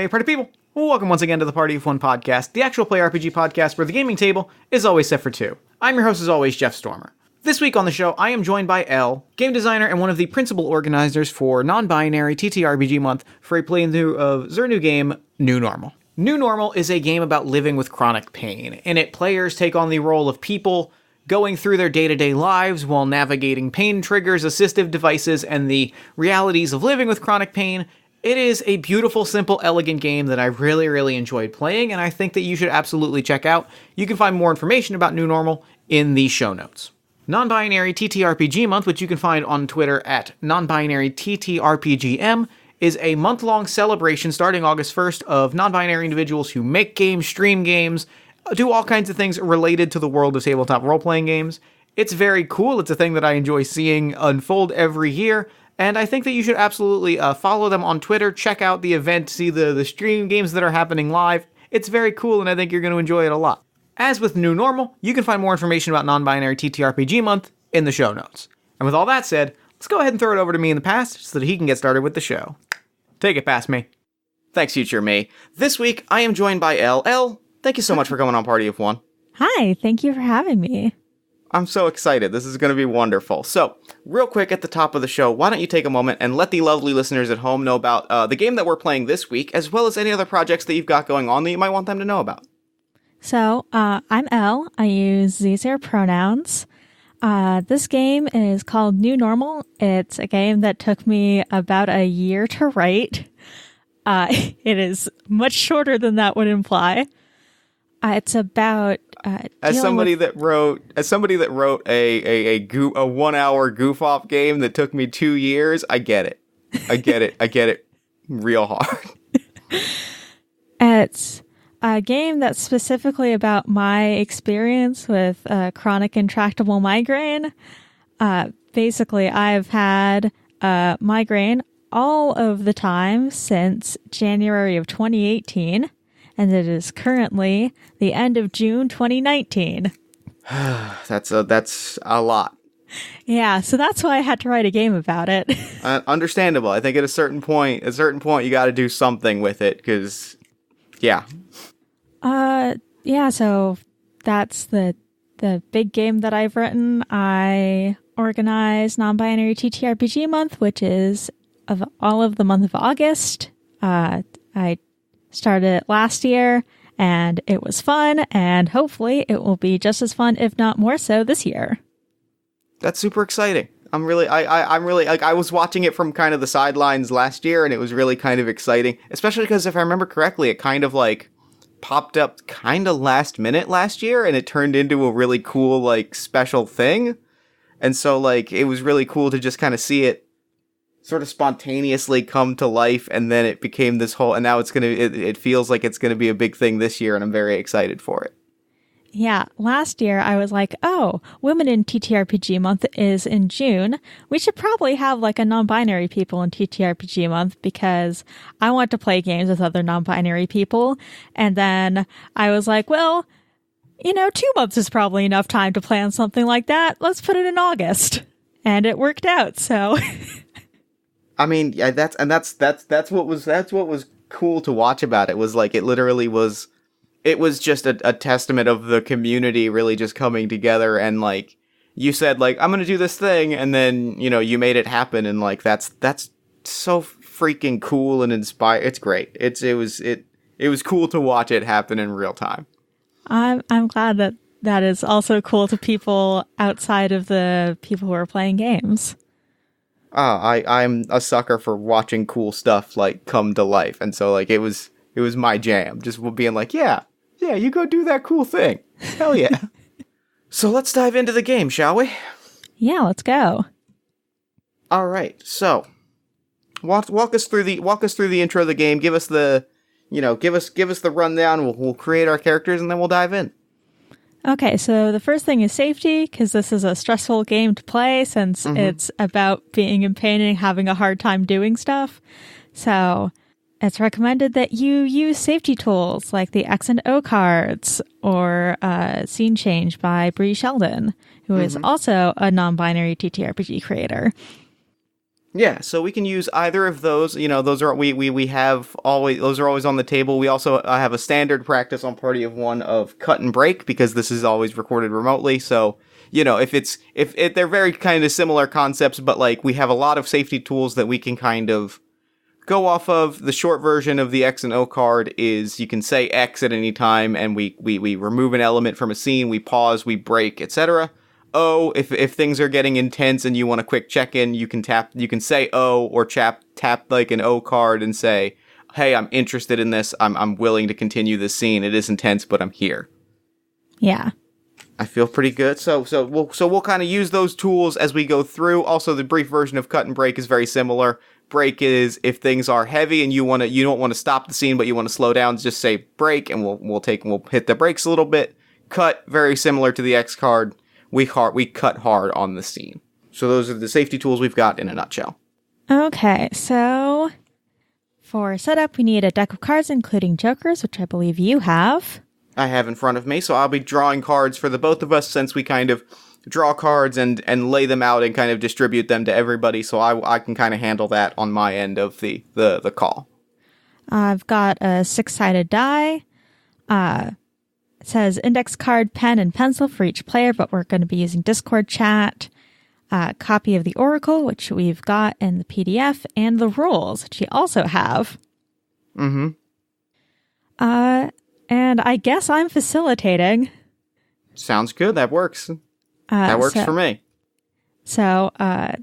Hey, party people! Welcome once again to the Party of One podcast, the actual play RPG podcast where the gaming table is always set for two. I'm your host as always, Jeff Stormer. This week on the show, I am joined by Elle, game designer and one of the principal organizers for Non-Binary TTRPG Month for a playthrough of their new game, New Normal. New Normal is a game about living with chronic pain. In it, players take on the role of people going through their day-to-day lives while navigating pain triggers, assistive devices, and the realities of living with chronic pain. It is a beautiful, simple, elegant game that I really enjoyed playing, and I think that you should absolutely check out. You can find more information about New Normal in the show notes. Non-Binary TTRPG Month, which you can find on Twitter at non-binary_TTRPGM, is a month-long celebration starting August 1st of non-binary individuals who make games, stream games, do all kinds of things related to the world of tabletop role-playing games. It's very cool. It's a thing that I enjoy seeing unfold every year. And I think that you should absolutely follow them on Twitter, check out the event, see the stream games that are happening live. It's very cool, and I think you're going to enjoy it a lot. As with New Normal, you can find more information about Non-Binary TTRPG Month in the show notes. And with all that said, let's go ahead and throw it over to me in the past so that he can get started with the show. Take it past me. Thanks, future me. This week, I am joined by Elle. Elle, thank you so much for coming on Party of One. Hi, thank you for having me. I'm so excited. This is going to be wonderful. So, real quick at the top of the show, why don't you take a moment and let the lovely listeners at home know about the game that we're playing this week, as well as any other projects that you've got going on that you might want them to know about. So, I'm Elle. I use these pronouns. This game is called New Normal. It's a game that took me about a year to write. It is much shorter than that would imply. It's about as somebody that wrote a 1 hour goof off game that took me 2 years, I get it. I get it real hard. It's a game that's specifically about my experience with chronic intractable migraine. Basically, I've had migraine all of the time since January of 2018. And it is currently the end of June 2019. That's a lot. Yeah, so that's why I had to write a game about it. Understandable. I think at a certain point, you got to do something with it, because, yeah. Yeah, so that's the big game that I've written. I organize Non-Binary TTRPG Month, which is all of the month of August. I started it last year, and it was fun, and hopefully it will be just as fun, if not more so, this year. That's super exciting. I'm really, like, I was watching it from kind of the sidelines last year, and it was really kind of exciting, especially because if I remember correctly, it kind of, like, popped up kind of last minute last year, and it turned into a really cool, like, special thing, and so, like, it was really cool to just kind of see it sort of spontaneously come to life, and then it became this whole, and now it feels like it's gonna be a big thing this year, and I'm very excited for it. Yeah, last year I was like, oh, Women in TTRPG Month is in June. We should probably have like a non-binary people in TTRPG Month because I want to play games with other non-binary people. And then I was like, well, 2 months is probably enough time to plan something like that. Let's put it in August. And it worked out, so... I mean, yeah, that's what was cool to watch about it. Was like it was just a testament of the community really just coming together, and like you said, like, I'm gonna do this thing, and then you made it happen, and like that's so freaking cool and inspired. It's great. It was cool to watch it happen in real time. I'm glad that is also cool to people outside of the people who are playing games. I'm a sucker for watching cool stuff like come to life, and so like it was my jam, just being like, yeah, you go do that cool thing. Hell yeah. So let's dive into the game, shall we? Yeah, let's go. All right. So walk us through the intro of the game. Give us the rundown. We'll create our characters, and then we'll dive in. Okay, so the first thing is safety, because this is a stressful game to play since it's about being in pain and having a hard time doing stuff. So it's recommended that you use safety tools like the X and O cards or Scene Change by Bree Sheldon, who is also a non-binary TTRPG creator. Yeah, so we can use either of those. Those are we have always those are always on the table. We also have a standard practice on Party of One of cut and break because this is always recorded remotely. So if they're very kind of similar concepts, but like we have a lot of safety tools that we can kind of go off of. The short version of the X and O card is you can say X at any time, and we remove an element from a scene. We pause, we break, etc. O, if things are getting intense and you want a quick check-in, you can say O or tap like an O card and say, hey, I'm interested in this. I'm willing to continue this scene. It is intense, but I'm here. Yeah. I feel pretty good. So we'll kind of use those tools as we go through. Also, the brief version of cut and break is very similar. Break is if things are heavy and you don't want to stop the scene, but you want to slow down, just say break, and we'll hit the brakes a little bit. Cut, very similar to the X card. We cut hard on the scene. So those are the safety tools we've got in a nutshell. Okay, so for setup, we need a deck of cards, including jokers, which I believe you have. I have in front of me, so I'll be drawing cards for the both of us since we kind of draw cards and lay them out and kind of distribute them to everybody, so I can kind of handle that on my end of the call. I've got a 6-sided die. It says index card, pen, and pencil for each player, but we're going to be using Discord chat. Copy of the Oracle, which we've got in the PDF, and the rules, which you also have. Mm-hmm. And I guess I'm facilitating. Sounds good. That works. That works for me. So,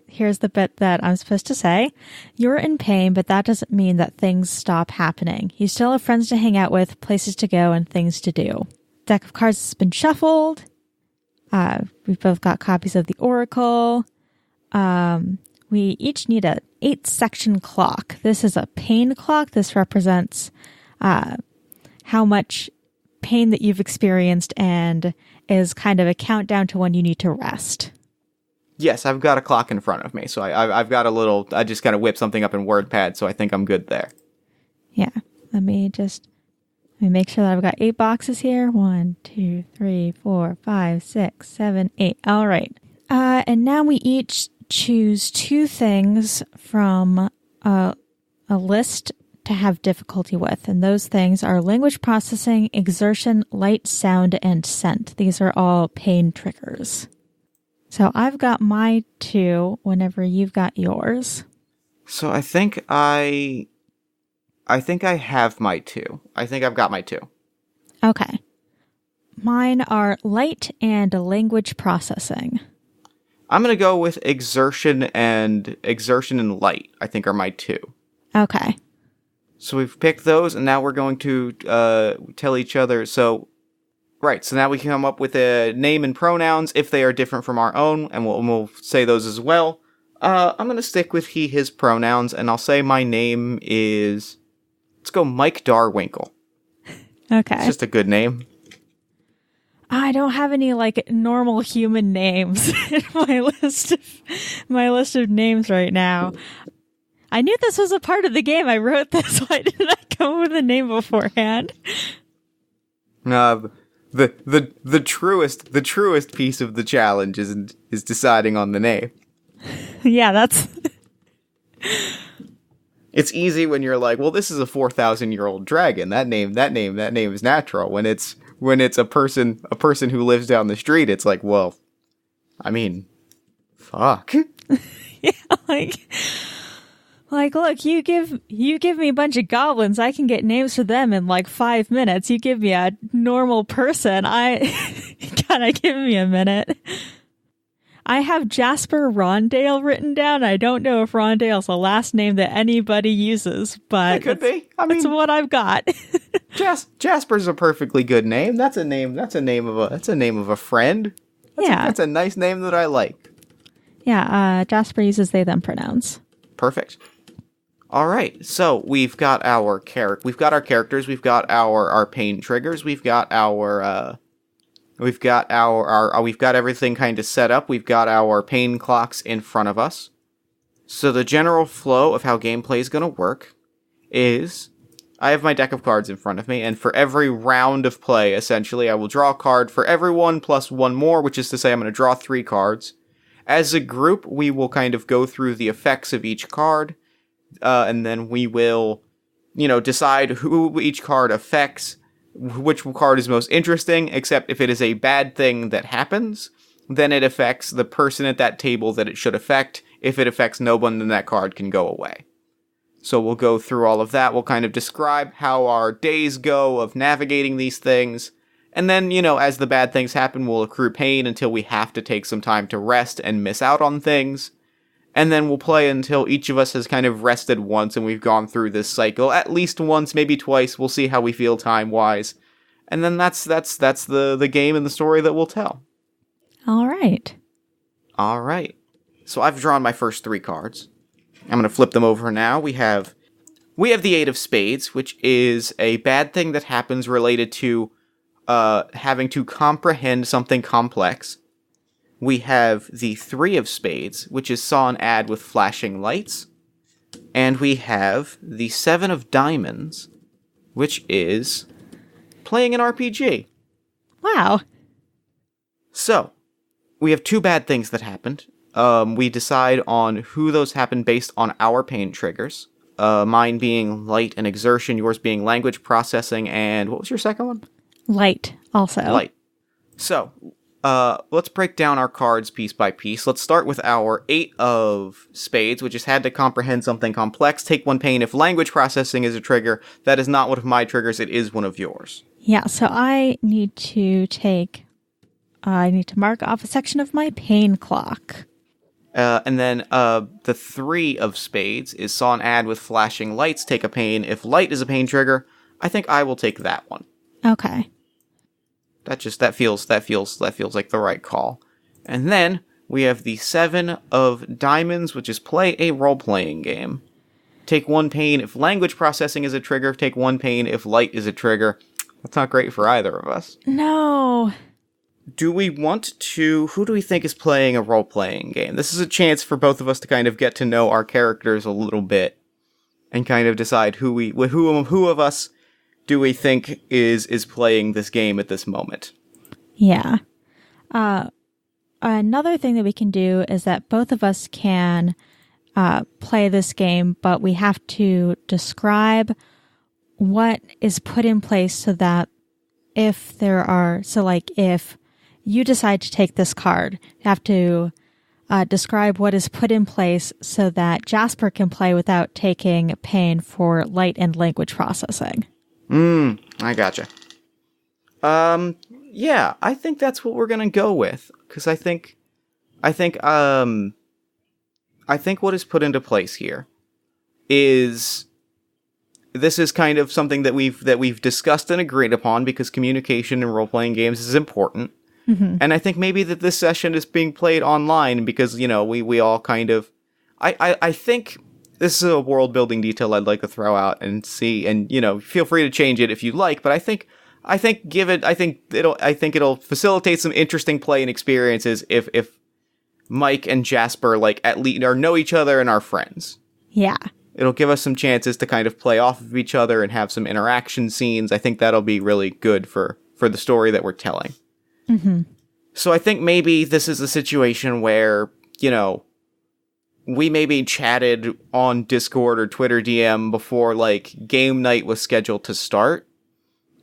here's the bit that I'm supposed to say. You're in pain, but that doesn't mean that things stop happening. You still have friends to hang out with, places to go, and things to do. Deck of cards has been shuffled. We've both got copies of the Oracle. We each need a 8-section clock. This is a pain clock. This represents how much pain that you've experienced and is kind of a countdown to when you need to rest. Yes, I've got a clock in front of me, so I've got a little. I just gotta whip something up in WordPad, so I think I'm good there. Yeah, let me make sure that I've got 8 boxes here. 1, 2, 3, 4, 5, 6, 7, 8. All right. And now we each choose 2 things from a list to have difficulty with. And those things are language processing, exertion, light, sound, and scent. These are all pain triggers. So I've got my 2 whenever you've got yours. So I think I have my 2. I think I've got my 2. Okay. Mine are light and language processing. I'm going to go with exertion and light, I think are my 2. Okay. So we've picked those, and now we're going to tell each other. So now we can come up with a name and pronouns if they are different from our own, and we'll say those as well. I'm going to stick with he, his pronouns, and I'll say my name is... Let's go Mike Darwinkle. Okay. It's just a good name. I don't have any normal human names in my list of names right now. I knew this was a part of the game. I wrote this. Why didn't I come up with a name beforehand? The truest piece of the challenge is deciding on the name. Yeah, that's. It's easy when you're like, well, this is a 4,000-year-old dragon. That name is natural. When it's a person who lives down the street, it's like, well, I mean, fuck. Yeah, look, you give me a bunch of goblins, I can get names for them in 5 minutes. You give me a normal person, gotta give me a minute. I have Jasper Rondale written down. I don't know if Rondale's a last name that anybody uses, but it could be. That's what I've got. Jasper's a perfectly good name. That's a name of a friend. That's a nice name that I like. Yeah, Jasper uses they them pronouns. Perfect. All right, so we've got our characters, we've got our pain triggers, we've got everything kind of set up. We've got our pain clocks in front of us. So the general flow of how gameplay is going to work is I have my deck of cards in front of me, and for every round of play, essentially, I will draw a card for everyone plus one more, which is to say I'm going to draw 3 cards. As a group, we will kind of go through the effects of each card, and then we will, decide who each card affects, which card is most interesting, except if it is a bad thing that happens, then it affects the person at that table that it should affect. If it affects no one, then that card can go away. So we'll go through all of that. We'll kind of describe how our days go of navigating these things. And then, as the bad things happen, we'll accrue pain until we have to take some time to rest and miss out on things. And then we'll play until each of us has kind of rested once and we've gone through this cycle. At least once, maybe twice. We'll see how we feel time-wise. And then that's the game and the story that we'll tell. All right. All right. So I've drawn my first 3 cards. I'm going to flip them over now. We have the 8 of Spades, which is a bad thing that happens related to having to comprehend something complex. We have the 3 of Spades, which is saw an ad with flashing lights. And we have the 7 of Diamonds, which is playing an RPG. Wow. So, we have 2 bad things that happened. We decide on who those happen based on our pain triggers. Mine being light and exertion, yours being language processing, and what was your second one? Light, also. Light. So, let's break down our cards piece by piece. Let's start with our 8 of Spades, which has had to comprehend something complex. Take 1 pain if language processing is a trigger. That is not one of my triggers, it is one of yours. Yeah, so I need to mark off a section of my pain clock. And then the 3 of Spades is saw an ad with flashing lights. Take a pain if light is a pain trigger. I think I will take that one. Okay. That feels like the right call. And then we have the 7 of Diamonds, which is play a role-playing game. Take 1 pain if language processing is a trigger. Take 1 pain if light is a trigger. That's not great for either of us. No. Who do we think is playing a role-playing game? This is a chance for both of us to kind of get to know our characters a little bit and kind of decide who of us do we think is playing this game at this moment. Yeah. Another thing that we can do is that both of us can play this game, but we have to describe what is put in place so that if you decide to take this card, you have to describe what is put in place so that Jasper can play without taking pain for light and language processing. I gotcha. Yeah, I think that's what we're gonna go with, because I think what is put into place here is this is kind of something that we've discussed and agreed upon, because communication in role-playing games is important. Mm-hmm. And I think maybe that this session is being played online because, we all kind of... I think this is a world-building detail I'd like to throw out and see, and, feel free to change it if you like, but I think it'll facilitate some interesting play and experiences if Mike and Jasper, at least, know each other and are friends. Yeah. It'll give us some chances to kind of play off of each other and have some interaction scenes. I think that'll be really good for the story that we're telling. Mm-hmm. So I think maybe this is a situation where, we maybe chatted on Discord or Twitter DM before, game night was scheduled to start.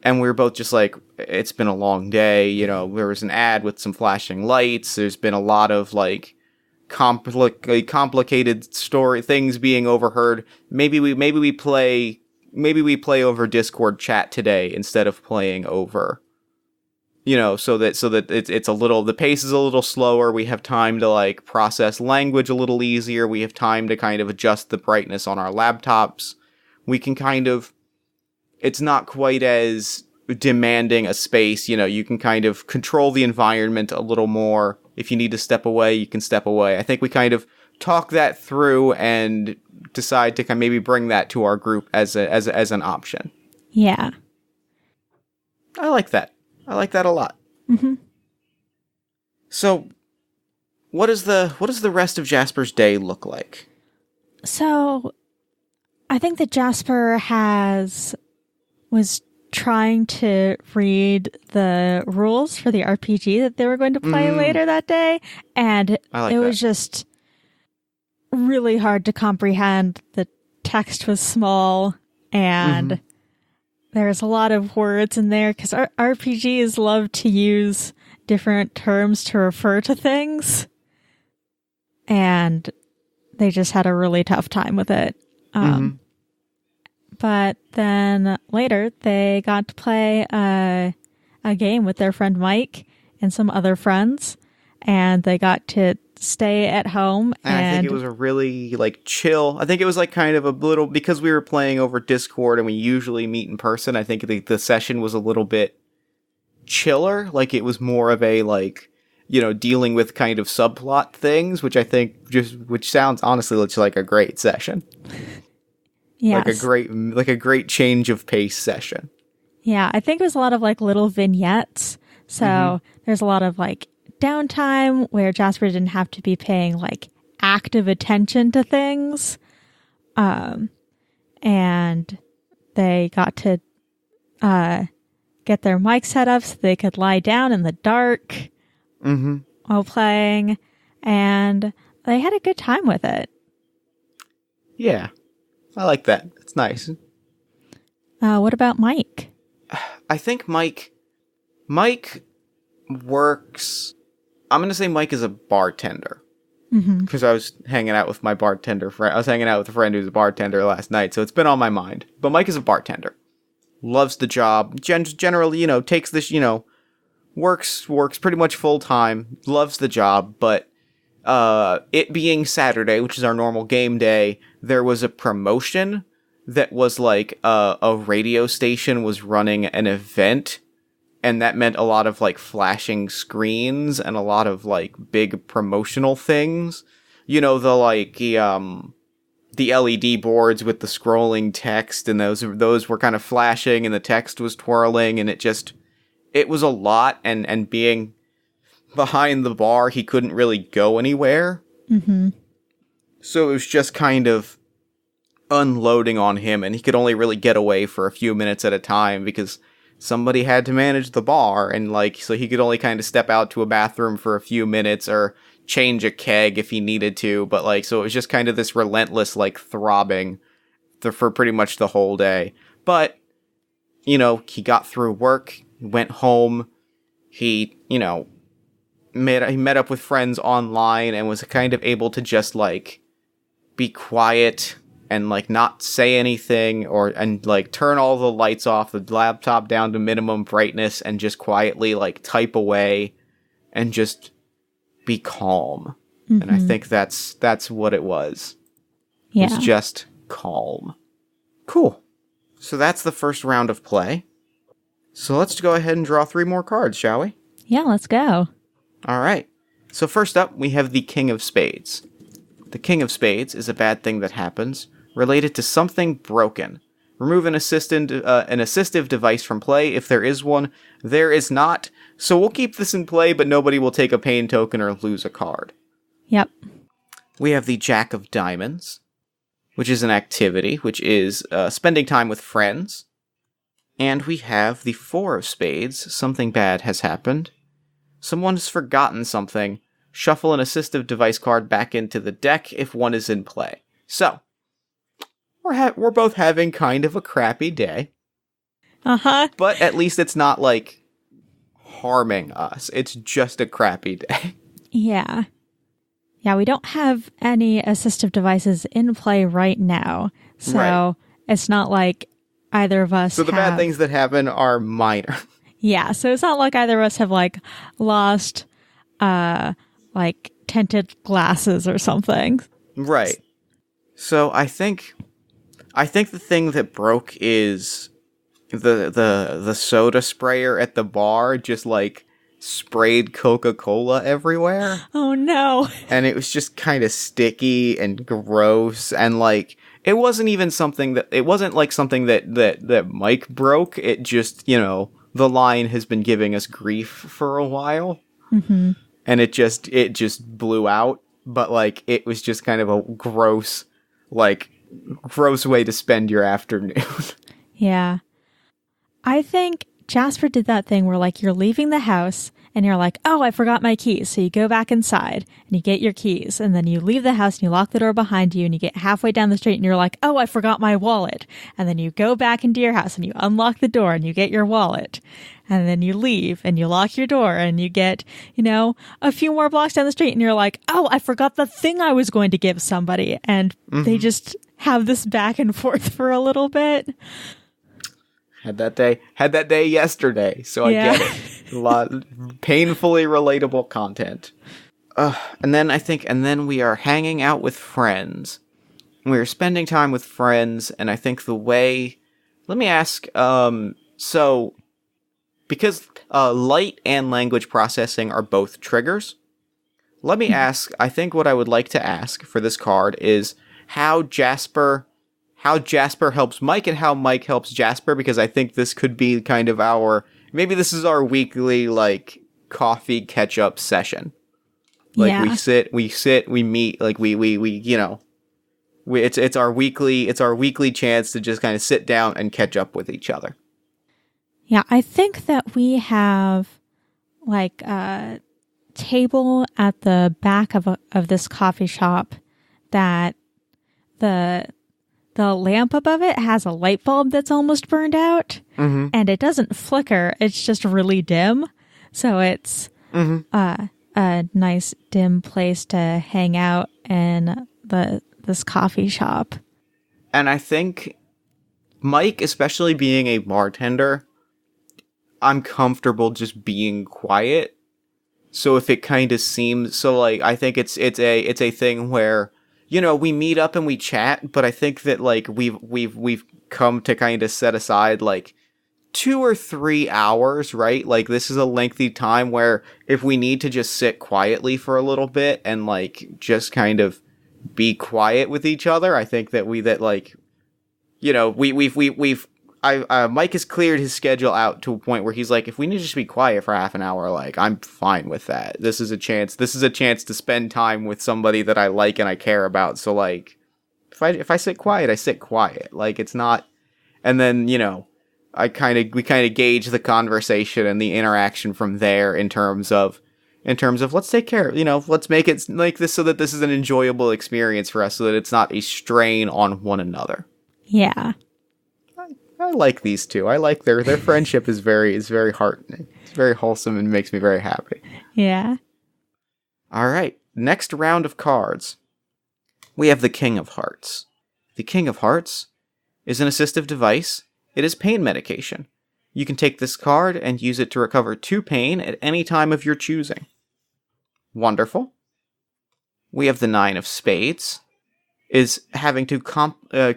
And we were both just it's been a long day, there was an ad with some flashing lights. There's been a lot of, complicated story things being overheard. Maybe we play over Discord chat today instead of playing over... so that it's a little, the pace is a little slower. We have time to process language a little easier. We have time to kind of adjust the brightness on our laptops. We can it's not quite as demanding a space. You can kind of control the environment a little more. If you need to step away, you can step away. I think we kind of talk that through and decide to maybe bring that to our group as an option. Yeah. I like that. I like that a lot. Mm-hmm. So, what does the rest of Jasper's day look like? So, I think that Jasper was trying to read the rules for the RPG that they were going to play later that day. And it was just really hard to comprehend. The text was small and there's a lot of words in there because RPGs love to use different terms to refer to things. And they just had a really tough time with it. But then later, they got to play a game with their friend Mike and some other friends, and they got to stay at home. And I think it was a really, like, chill. I think it was, like, kind of a little, because we were playing over Discord and we usually meet in person, I think the session was a little bit chiller. Like, it was more of a, like, you know, dealing with kind of subplot things, which I think which sounds honestly like a great session. Yes. Like a great change of pace session. Yeah, I think it was a lot of like little vignettes. So there's a lot of like downtime where Jasper didn't have to be paying like active attention to things. And they got to get their mic set up so they could lie down in the dark while playing. And they had a good time with it. Yeah. I like that. It's nice. What about Mike? I think Mike works... I'm going to say Mike is a bartender. Because I was hanging out with my bartender friend. I was hanging out with a friend who's a bartender last night, so it's been on my mind. But Mike is a bartender. Loves the job. Generally, you know, takes this, you know, works pretty much full time. Loves the job, but it being Saturday, which is our normal game day, there was a promotion that was like a radio station was running an event, and that meant a lot of like flashing screens and a lot of like big promotional things. You know, the LED boards with the scrolling text, and those were kind of flashing and the text was twirling, and it was a lot, and being behind the bar, he couldn't really go anywhere. So it was just kind of unloading on him, and he could only really get away for a few minutes at a time because somebody had to manage the bar, and like, so he could only kind of step out to a bathroom for a few minutes or change a keg if he needed to. But like, so it was just kind of this relentless like throbbing for pretty much the whole day. But, you know, he got through work, went home, he, you know, he met up with friends online and was kind of able to just like be quiet and like not say anything and like turn all the lights off, the laptop down to minimum brightness, and just quietly like type away and just be calm. And I think that's what it was. Yeah. It was just calm. Cool. So that's the first round of play. So let's go ahead and draw 3 more cards, shall we? Yeah, let's go. All right. So first up, we have the King of Spades. The King of Spades is a bad thing that happens related to something broken. Remove an assistive device from play if there is one. There is not. So we'll keep this in play, but nobody will take a pain token or lose a card. Yep. We have the Jack of Diamonds, which is an activity, which is spending time with friends. And we have the Four of Spades. Something bad has happened. Someone has forgotten something. Shuffle an assistive device card back into the deck if one is in play. So, we're both having kind of a crappy day. But at least it's not, like, harming us. It's just a crappy day. Yeah. Yeah, we don't have any assistive devices in play right now. So, It's not like either of us So the bad things that happen are minor. Yeah, so it's not like either of us have, like, lost, like, tinted glasses or something. Right. So I think the thing that broke is the soda sprayer at the bar just like sprayed Coca-Cola everywhere. Oh no. And it was just kind of sticky and gross, and like it wasn't like something that Mike broke. It just, you know, the line has been giving us grief for a while. And it just blew out, but like it was just kind of a gross way to spend your afternoon. Yeah. I think Jasper did that thing where, like, you're leaving the house and you're like, oh, I forgot my keys. So you go back inside and you get your keys, and then you leave the house and you lock the door behind you, and you get halfway down the street and you're like, oh, I forgot my wallet. And then you go back into your house and you unlock the door and you get your wallet. And then you leave and you lock your door and you get, a few more blocks down the street and you're like, oh, I forgot the thing I was going to give somebody. And they just have this back and forth for a little bit. Had that day yesterday, so I get it. A lot painfully relatable content. And then we are hanging out with friends. We are spending time with friends, and I think let me ask, so, because light and language processing are both triggers, let me ask, I think what I would like to ask for this card is how Jasper helps Mike and how Mike helps Jasper, because I think this could be kind of maybe this is our weekly, like, coffee catch-up session. Like, we sit, we meet, like, it's our weekly chance to just kind of sit down and catch up with each other. Yeah, I think that we have, like, a table at the back of this coffee shop that the lamp above it has a light bulb that's almost burned out, and it doesn't flicker. It's just really dim. So it's a nice dim place to hang out in this coffee shop. And I think Mike, especially being a bartender, I'm comfortable just being quiet. So if it kind of seems so, like, I think it's a thing where, we meet up and we chat, but I think that, like, we've come to kind of set aside, like, 2 or 3 hours, right? Like, this is a lengthy time where if we need to just sit quietly for a little bit and, like, just kind of be quiet with each other, I think that Mike has cleared his schedule out to a point where he's like, if we need to just be quiet for half an hour, like, I'm fine with that. This is a chance to spend time with somebody that I like and I care about. So, like, if I sit quiet, I sit quiet. Like, it's not, and then, we kind of gauge the conversation and the interaction from there in terms of let's take care, let's make it like this so that this is an enjoyable experience for us, so that it's not a strain on one another. Yeah. I like these two. I like their friendship is very heartening. It's very wholesome and makes me very happy. Yeah. All right. Next round of cards. We have the King of Hearts. The King of Hearts is an assistive device. It is pain medication. You can take this card and use it to recover 2 pain at any time of your choosing. Wonderful. We have the Nine of Spades. Is having to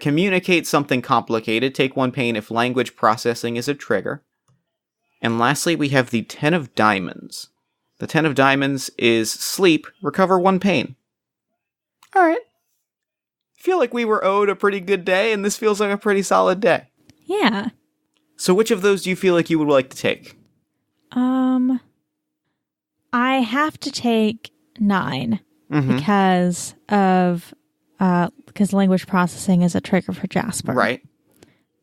communicate something complicated. Take 1 pain if language processing is a trigger. And lastly, we have the Ten of Diamonds. The Ten of Diamonds is sleep, recover 1 pain. Alright. Feel like we were owed a pretty good day, and this feels like a pretty solid day. Yeah. So which of those do you feel like you would like to take? I have to take 9 because language processing is a trigger for Jasper. Right.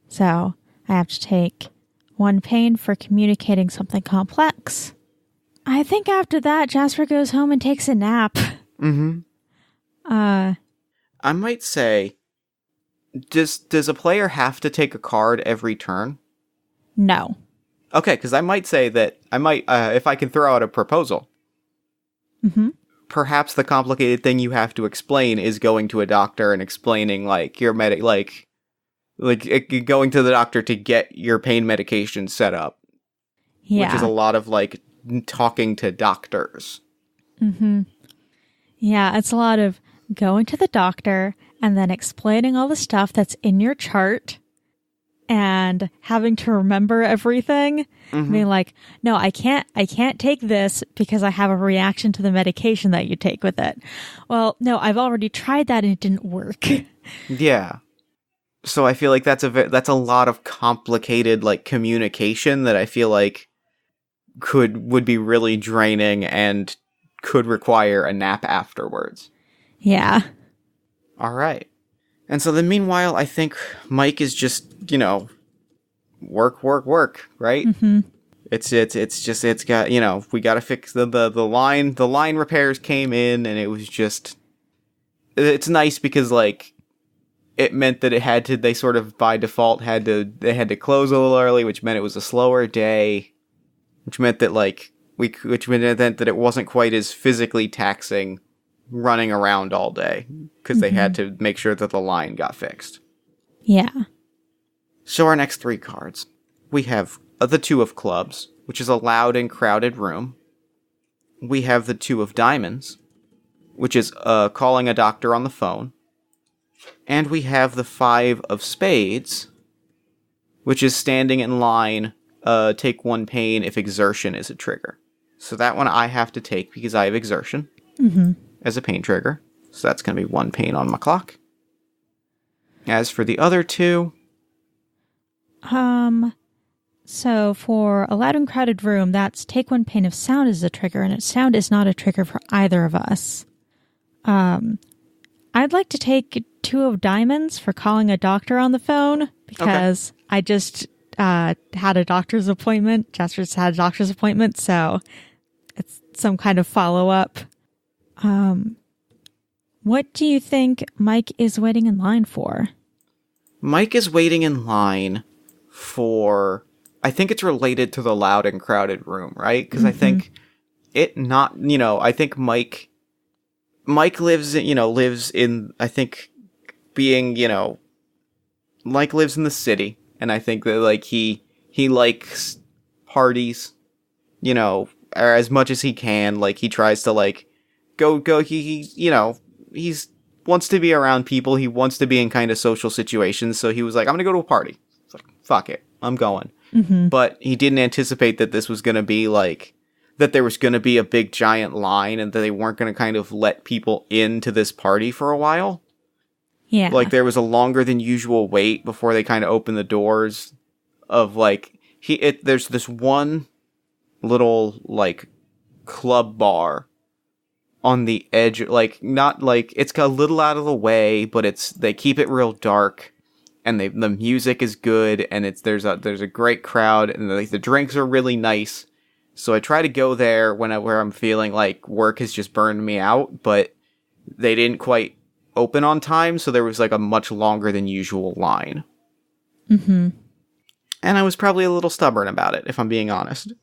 So I have to take 1 pain for communicating something complex. I think after that, Jasper goes home and takes a nap. I might say, does a player have to take a card every turn? No. Okay, because I might say that if I can throw out a proposal. Perhaps the complicated thing you have to explain is going to a doctor and explaining, like, your like going to the doctor to get your pain medication set up. Yeah. Which is a lot of, like, talking to doctors. Yeah, it's a lot of going to the doctor and then explaining all the stuff that's in your chart and having to remember everything. Being like, no, I can't take this because I have a reaction to the medication that you take with it. Well, no, I've already tried that and it didn't work. Yeah. So I feel like that's a lot of complicated, like, communication that I feel like would be really draining and could require a nap afterwards. Yeah. All right. And so then meanwhile, I think Mike is just, work, right? Mm-hmm. It's got, we got to fix the line repairs came in, and it was just, it's nice because, like, it meant that they sort of by default had to close a little early, which meant it was a slower day, which meant that, like, which meant that it wasn't quite as physically taxing running around all day, because they had to make sure that the line got fixed. Yeah. So our next 3 cards, we have the 2 of clubs, which is a loud and crowded room. We have the 2 of diamonds, which is calling a doctor on the phone. And we have the 5 of spades, which is standing in line, take 1 pain if exertion is a trigger. So that one I have to take because I have exertion as a pain trigger. So that's going to be 1 pain on my clock. As for the other 2... So for a loud and crowded room, that's take 1 pain if sound is a trigger, and sound is not a trigger for either of us. I'd like to take 2 of diamonds for calling a doctor on the phone, because I just had a doctor's appointment. Jasper's had a doctor's appointment, so it's some kind of follow-up. What do you think Mike is waiting in line for? Mike is waiting in line for... I think it's related to the loud and crowded room, right? Because I think I think Mike lives in, I think, being, Mike lives in the city, and I think that, like, he likes parties, or as much as he can. Like, he tries to, like, go, he's wants to be around people, he wants to be in kind of social situations, so he was like, I'm gonna go to a party. It's like, fuck it, I'm going. But he didn't anticipate that this was gonna be, like, that there was going to be a big giant line and that they weren't going to kind of let people into this party for a while. Yeah. Like, there was a longer than usual wait before they kind of opened the doors of, like, there's this one little, like, club bar on the edge, like, not, like, it's got a little out of the way, but they keep it real dark, and the music is good, and there's a great crowd, and the drinks are really nice. So I try to go there where I'm feeling like work has just burned me out, but they didn't quite open on time, so there was, like, a much longer than usual line. And I was probably a little stubborn about it, if I'm being honest.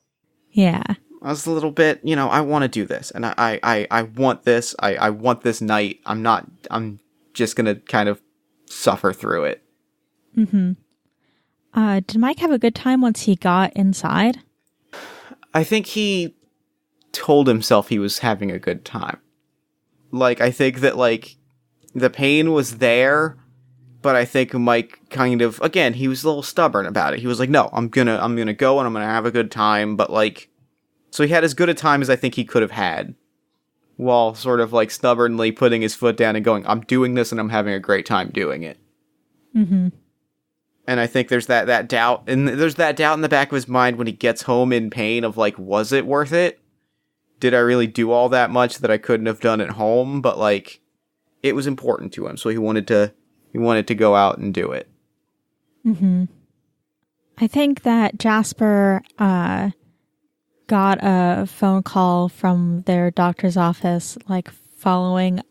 Yeah. I was a little bit, I want to do this, and I want this, I want this night. I'm just gonna kind of suffer through it. Did Mike have a good time once he got inside? I think he told himself he was having a good time. Like, I think that, like, the pain was there, but I think Mike kind of, again, he was a little stubborn about it. He was like, no, I'm gonna go and I'm gonna have a good time, but, like, so he had as good a time as I think he could have had, while sort of, like, stubbornly putting his foot down and going, I'm doing this and I'm having a great time doing it. And I think there's that doubt, and there's that doubt in the back of his mind when he gets home in pain of, like, was it worth it? Did I really do all that much that I couldn't have done at home? But, like, it was important to him, so he wanted to go out and do it. I think that Jasper got a phone call from their doctor's office, like, following.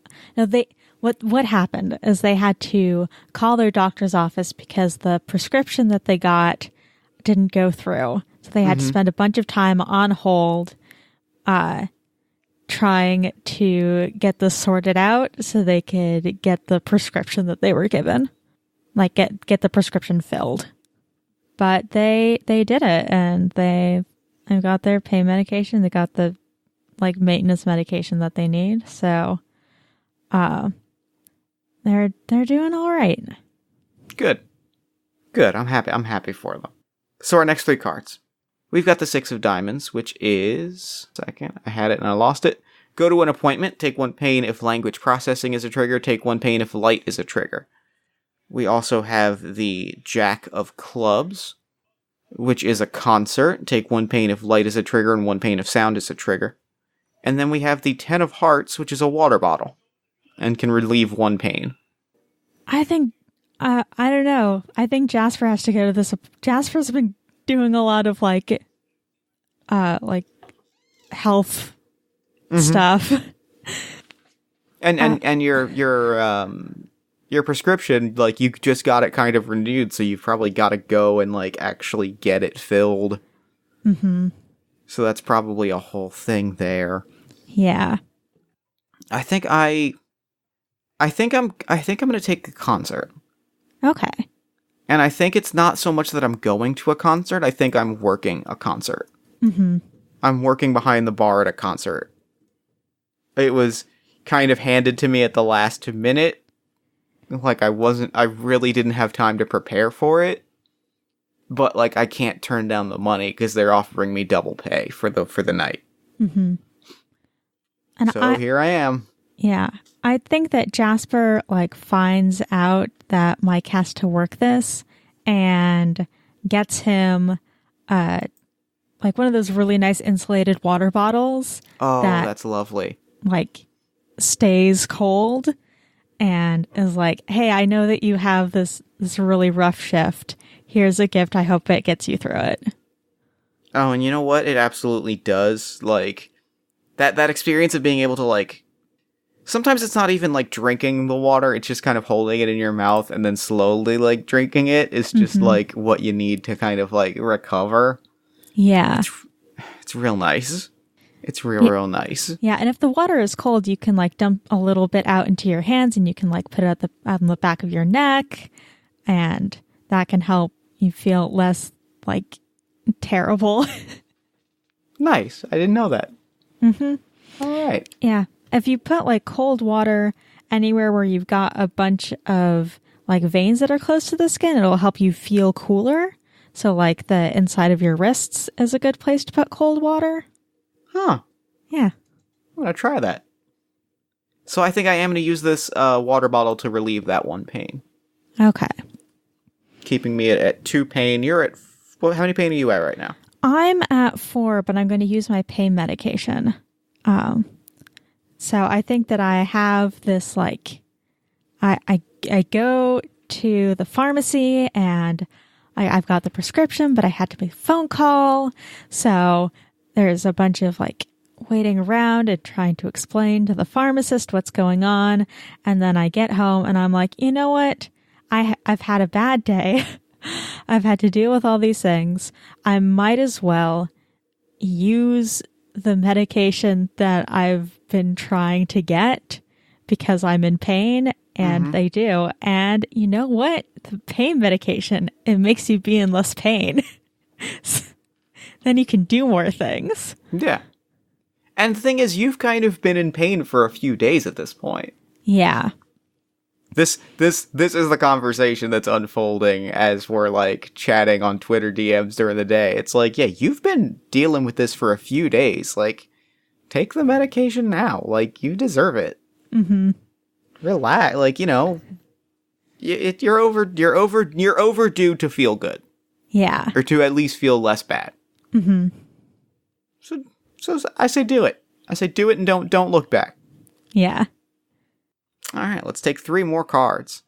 What happened is they had to call their doctor's office because the prescription that they got didn't go through. So they had to spend a bunch of time on hold trying to get this sorted out so they could get the prescription that they were given. Like, get the prescription filled. But they did it, and they got their pain medication. They got the, like, maintenance medication that they need. So they're doing all right. Good. I'm happy for them. So our next 3 cards. We've got the 6 of diamonds, which is... Second, I had it and I lost it. Go to an appointment, take 1 pain if language processing is a trigger, take 1 pain if light is a trigger. We also have the Jack of clubs, which is a concert. Take 1 pain if light is a trigger and 1 pain if sound is a trigger. And then we have the 10 of hearts, which is a water bottle, and can relieve 1 pain. I think I don't know. I think Jasper has to go to this. Jasper's been doing a lot of like health stuff. And your prescription, like, you just got it kind of renewed, so you've probably got to go and like actually get it filled. Mm-hmm. So that's probably a whole thing there. Yeah. I think I'm gonna take a concert. Okay. And I think it's not so much that I'm going to a concert, I think I'm working a concert. Mm-hmm. I'm working behind the bar at a concert. It was kind of handed to me at the last minute. Like, I really didn't have time to prepare for it. But, like, I can't turn down the money because they're offering me double pay for the night. Mm-hmm. And so here I am. Yeah. I think that Jasper, like, finds out that Mike has to work this and gets him, like, one of those really nice insulated water bottles. Oh, that's lovely. Like, stays cold and is like, hey, I know that you have this really rough shift. Here's a gift. I hope it gets you through it. Oh, and you know what? It absolutely does. Like, that experience of being able to, like, sometimes it's not even, like, drinking the water. It's just kind of holding it in your mouth and then slowly, like, drinking it is just, like, what you need to kind of, like, recover. Yeah. It's real nice. It's real nice. Yeah, and if the water is cold, you can, like, dump a little bit out into your hands and you can, like, put it on the back of your neck, and that can help you feel less, like, terrible. Nice. I didn't know that. Mm-hmm. All right. Yeah. If you put, like, cold water anywhere where you've got a bunch of, like, veins that are close to the skin, it'll help you feel cooler. So, like, the inside of your wrists is a good place to put cold water. Huh. Yeah. I'm going to try that. So I think I am going to use this water bottle to relieve that one pain. Okay. Keeping me at 2 pain. You're at... Well, how many pain are you at right now? I'm at 4, but I'm going to use my pain medication. So I think that I have this, like... I go to the pharmacy and I've got the prescription, but I had to make a phone call. So there's a bunch of, like, waiting around and trying to explain to the pharmacist what's going on. And then I get home and I'm like, you know what? I've had a bad day. I've had to deal with all these things. I might as well use the medication that I've been trying to get because I'm in pain, and they do. And you know what? The pain medication, it makes you be in less pain. Then you can do more things. Yeah. And the thing is, you've kind of been in pain for a few days at this point. Yeah. This is the conversation that's unfolding as we're, like, chatting on Twitter DMs during the day. It's like, yeah, you've been dealing with this for a few days. Like, take the medication now. Like, you deserve it. Mm-hmm. Relax. Like, you know, you're overdue to feel good. Yeah. Or to at least feel less bad. Mm-hmm. So I say do it. I say do it and don't look back. Yeah. All right, let's take 3 more cards.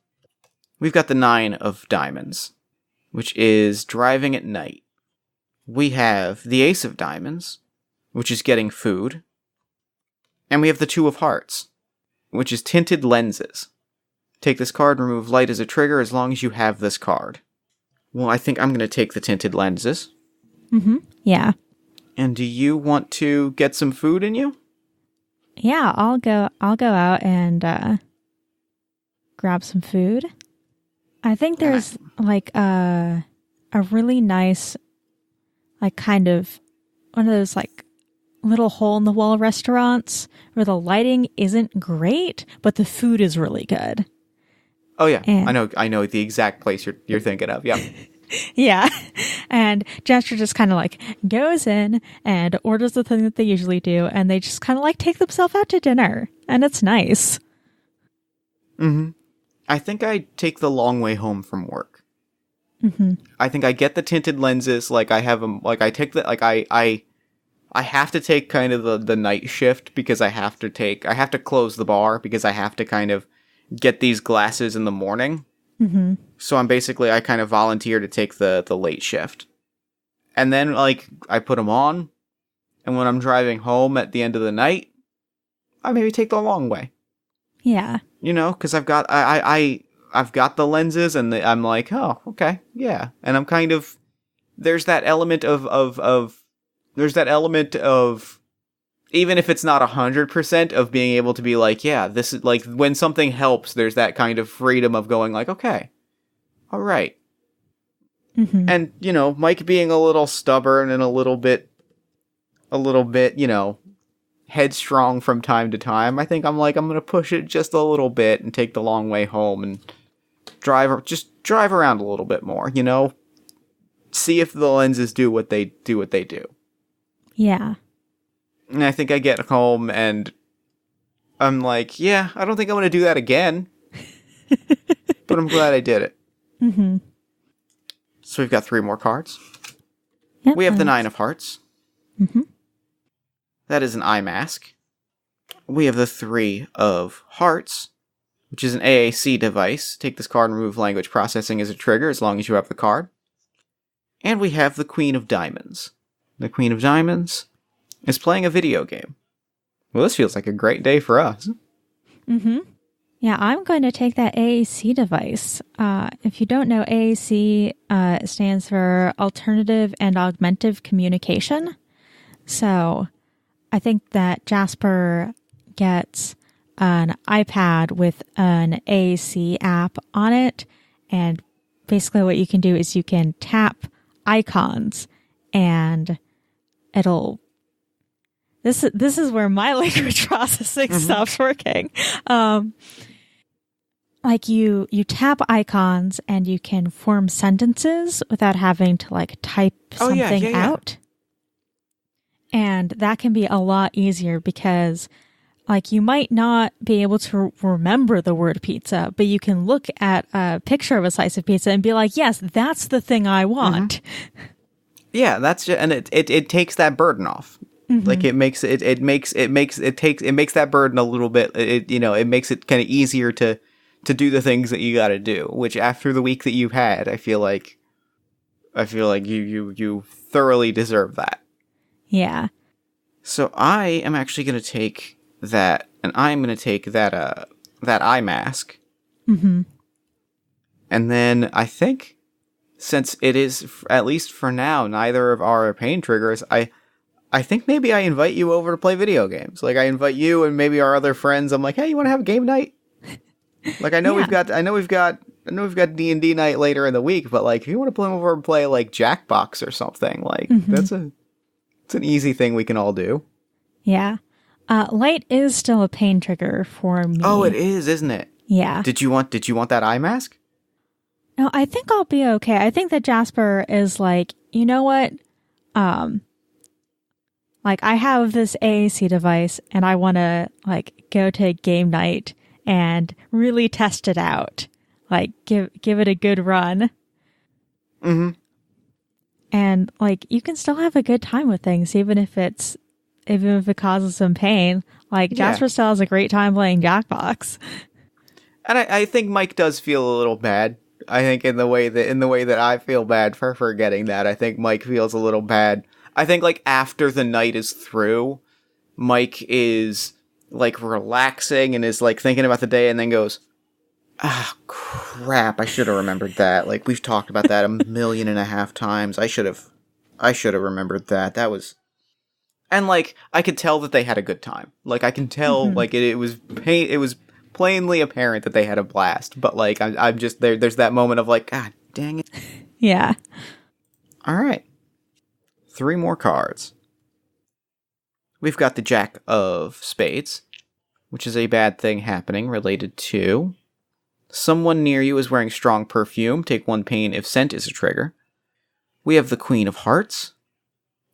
We've got the 9 of diamonds, which is driving at night. We have the Ace of diamonds, which is getting food. And we have the 2 of hearts, which is tinted lenses. Take this card and remove light as a trigger as long as you have this card. Well, I think I'm going to take the tinted lenses. Mm-hmm. Yeah. And do you want to get some food in you? Yeah, I'll go out and grab some food. I think there's like a really nice, like, kind of one of those, like, little hole in the wall restaurants where the lighting isn't great, but the food is really good. Oh yeah, and, I know the exact place you're thinking of. Yeah. Yeah. And Jasper just kind of, like, goes in and orders the thing that they usually do, and they just kind of, like, take themselves out to dinner, and it's nice. Mm-hmm. I think I take the long way home from work. Mm-hmm. I think I get the tinted lenses, like, I have them, like, I take the, like, I have to take kind of the night shift because I have to close the bar because I have to kind of get these glasses in the morning. Mm-hmm. So I kind of volunteer to take the late shift. And then, like, I put them on, and when I'm driving home at the end of the night, I maybe take the long way. Yeah. You know, because I've got I've got the lenses, and I'm like, oh, okay, yeah. And I'm kind of, there's that element of even if it's not 100% of being able to be like, yeah, this is like when something helps, there's that kind of freedom of going like, okay, all right. Mm-hmm. And, you know, Mike being a little stubborn and a little bit, you know, headstrong from time to time, I think I'm going to push it just a little bit and take the long way home and drive around a little bit more, you know? See if the lenses do what they do. Yeah. And I think I get home and I'm like, yeah, I don't think I'm going to do that again. But I'm glad I did it. Mm-hmm. So we've got 3 more cards. Yep, We have the 9 of Hearts. Mm-hmm. That is an eye mask. We have the 3 of Hearts, which is an AAC device. Take this card and remove language processing as a trigger as long as you have the card. And we have the Queen of Diamonds. The Queen of Diamonds is playing a video game. Well, this feels like a great day for us. Mm-hmm. Yeah, I'm going to take that AAC device. If you don't know, AAC stands for Alternative and Augmentative Communication. So I think that Jasper gets an iPad with an AAC app on it. And basically what you can do is you can tap icons and it'll... This is where my language processing stops working. Like you tap icons and you can form sentences without having to like type something out. And that can be a lot easier because like you might not be able to remember the word pizza, but you can look at a picture of a slice of pizza and be like, yes, that's the thing I want. Mm-hmm. Yeah, that's just, and it takes that burden off. Mm-hmm. Like it makes that burden a little bit, it makes it kind of easier to do the things that you got to do, which after the week that you've had, I feel like you thoroughly deserve that. Yeah. So I am actually going to take that, and I'm going to take that eye mask. Mm-hmm. And then I think, since it is, at least for now, neither of our pain triggers, I think maybe I invite you over to play video games. Like I invite you and maybe our other friends. I'm like, hey, you want to have a game night? Like I know we've got D&D night later in the week, but like if you want to play over and play like Jackbox or something, like it's an easy thing we can all do. Yeah. Light is still a pain trigger for me. Oh, it is, isn't it? Yeah. Did you want that eye mask? No, I think I'll be okay. I think that Jasper is like, you know what? Like I have this AAC device and I want to like go to game night and really test it out. Like give it a good run. Mm-hmm. And like you can still have a good time with things even if it causes some pain. Like Jasper still has a great time playing Jackbox. And I think Mike does feel a little bad. I think in the way that I feel bad for forgetting that, I think Mike feels a little bad. I think like after the night is through, Mike is like relaxing and is like thinking about the day and then goes, ah, crap, I should have remembered that. Like we've talked about that 1.5 million times. I should have remembered that. That was, and like I could tell that they had a good time. Like I can tell like it was plainly apparent that they had a blast, but like I'm just there's that moment of like, God dang it. Yeah. All right. 3 more cards. We've got the Jack of Spades, which is a bad thing happening related to someone near you is wearing strong perfume. Take 1 pain if scent is a trigger. We have the Queen of Hearts,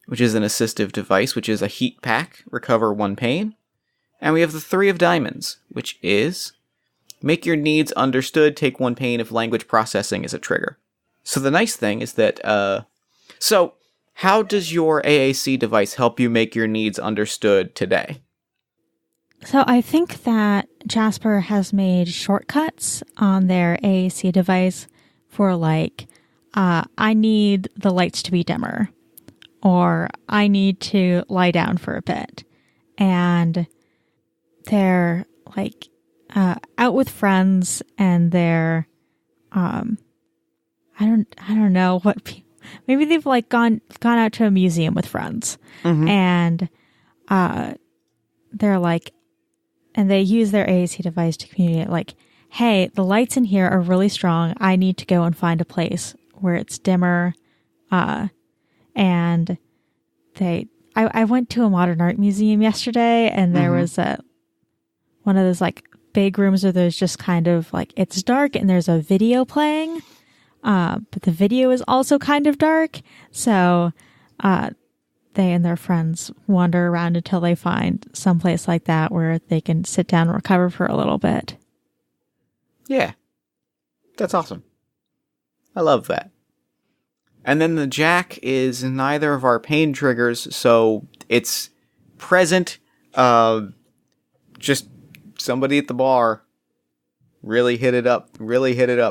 which is an assistive device, which is a heat pack. Recover 1 pain. And we have the 3 of Diamonds, which is make your needs understood. Take 1 pain if language processing is a trigger. So the nice thing is that, how does your AAC device help you make your needs understood today? So I think that Jasper has made shortcuts on their AAC device for like, I need the lights to be dimmer, or I need to lie down for a bit. And they're like out with friends, and they're I don't know what maybe they've like gone out to a museum with friends, and they're like, and they use their AAC device to communicate like, hey, the lights in here are really strong. I need to go and find a place where it's dimmer. And I went to a modern art museum yesterday, and there was one of those like big rooms where there's just kind of like, it's dark and there's a video playing. But the video is also kind of dark. So, they and their friends wander around until they find someplace like that where they can sit down and recover for a little bit. Yeah. That's awesome. I love that. And then the jack is neither of our pain triggers, so it's present. Just somebody at the bar really hit it up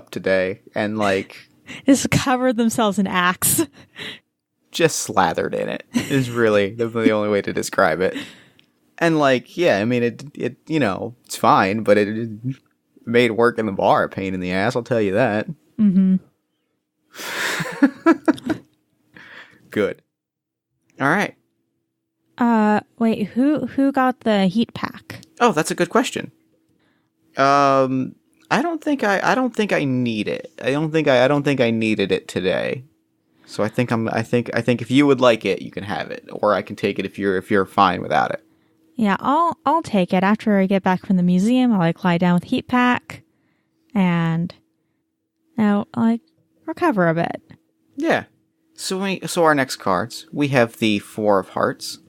today, and like just covered themselves in Axe. Just slathered in it is really the only way to describe it. And like, yeah, I mean, it you know, it's fine, but it made work in the bar a pain in the ass, I'll tell you that. Mm-hmm. Good. All right. Wait, who got the heat pack? Oh, that's a good question. I don't think I need it. I don't think I needed it today. So I think if you would like it, you can have it, or I can take it if you're fine without it. Yeah, I'll take it after I get back from the museum. I'll like lie down with heat pack, and now like recover a bit. Yeah. So our next cards, we have the Four of Hearts,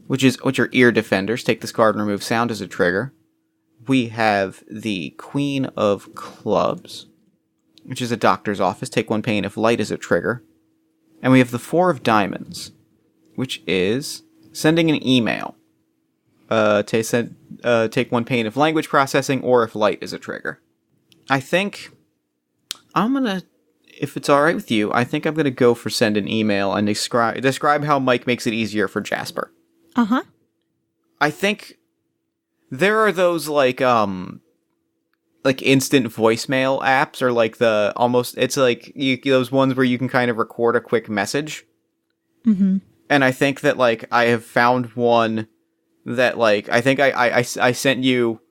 which are ear defenders. Take this card and remove sound as a trigger. We have the Queen of Clubs, which is a doctor's office. Take 1 pain if light is a trigger. And we have the Four of Diamonds, which is sending an email. Take 1 pain if language processing or if light is a trigger. I think I'm gonna, if it's all right with you, I think I'm gonna go for send an email and describe how Mike makes it easier for Jasper. Uh-huh. I think there are those like instant voicemail apps, or like it's like those ones where you can kind of record a quick message. Mm-hmm. And I think that like I have found one that like I think I sent you.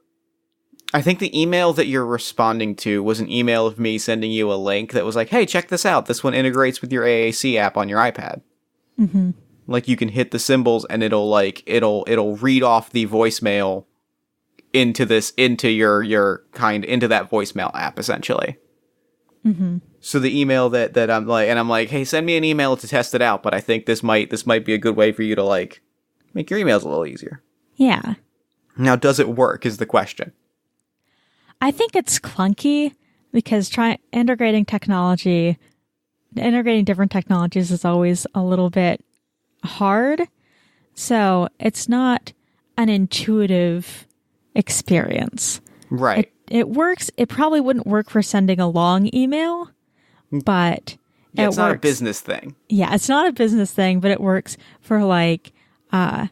I think the email that you're responding to was an email of me sending you a link that was like, hey, check this out. This one integrates with your AAC app on your iPad. Mm-hmm. Like you can hit the symbols and it'll read off the voicemail into that voicemail app essentially. Mm-hmm. So the email that I'm like, hey, send me an email to test it out, but I think this might be a good way for you to like make your emails a little easier. Yeah. Now, does it work is the question. I think it's clunky because integrating different technologies is always a little bit hard. So it's not an intuitive experience. Right. It works. It probably wouldn't work for sending a long email, but it's not a business thing. Yeah, it's not a business thing, but it works for like, I'll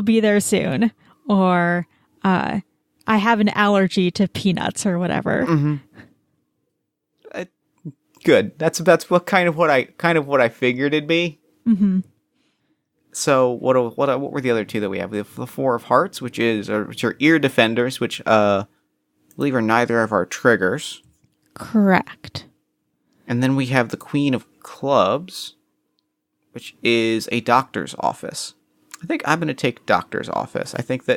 be there soon, or I have an allergy to peanuts or whatever. Mm-hmm. Good. That's what I figured it'd be. Mm-hmm. So what were the other two that we have? We have the Four of Hearts, which are ear defenders, which I believe are neither of our triggers. Correct. And then we have the Queen of Clubs, which is a doctor's office. I think I'm going to take doctor's office. I think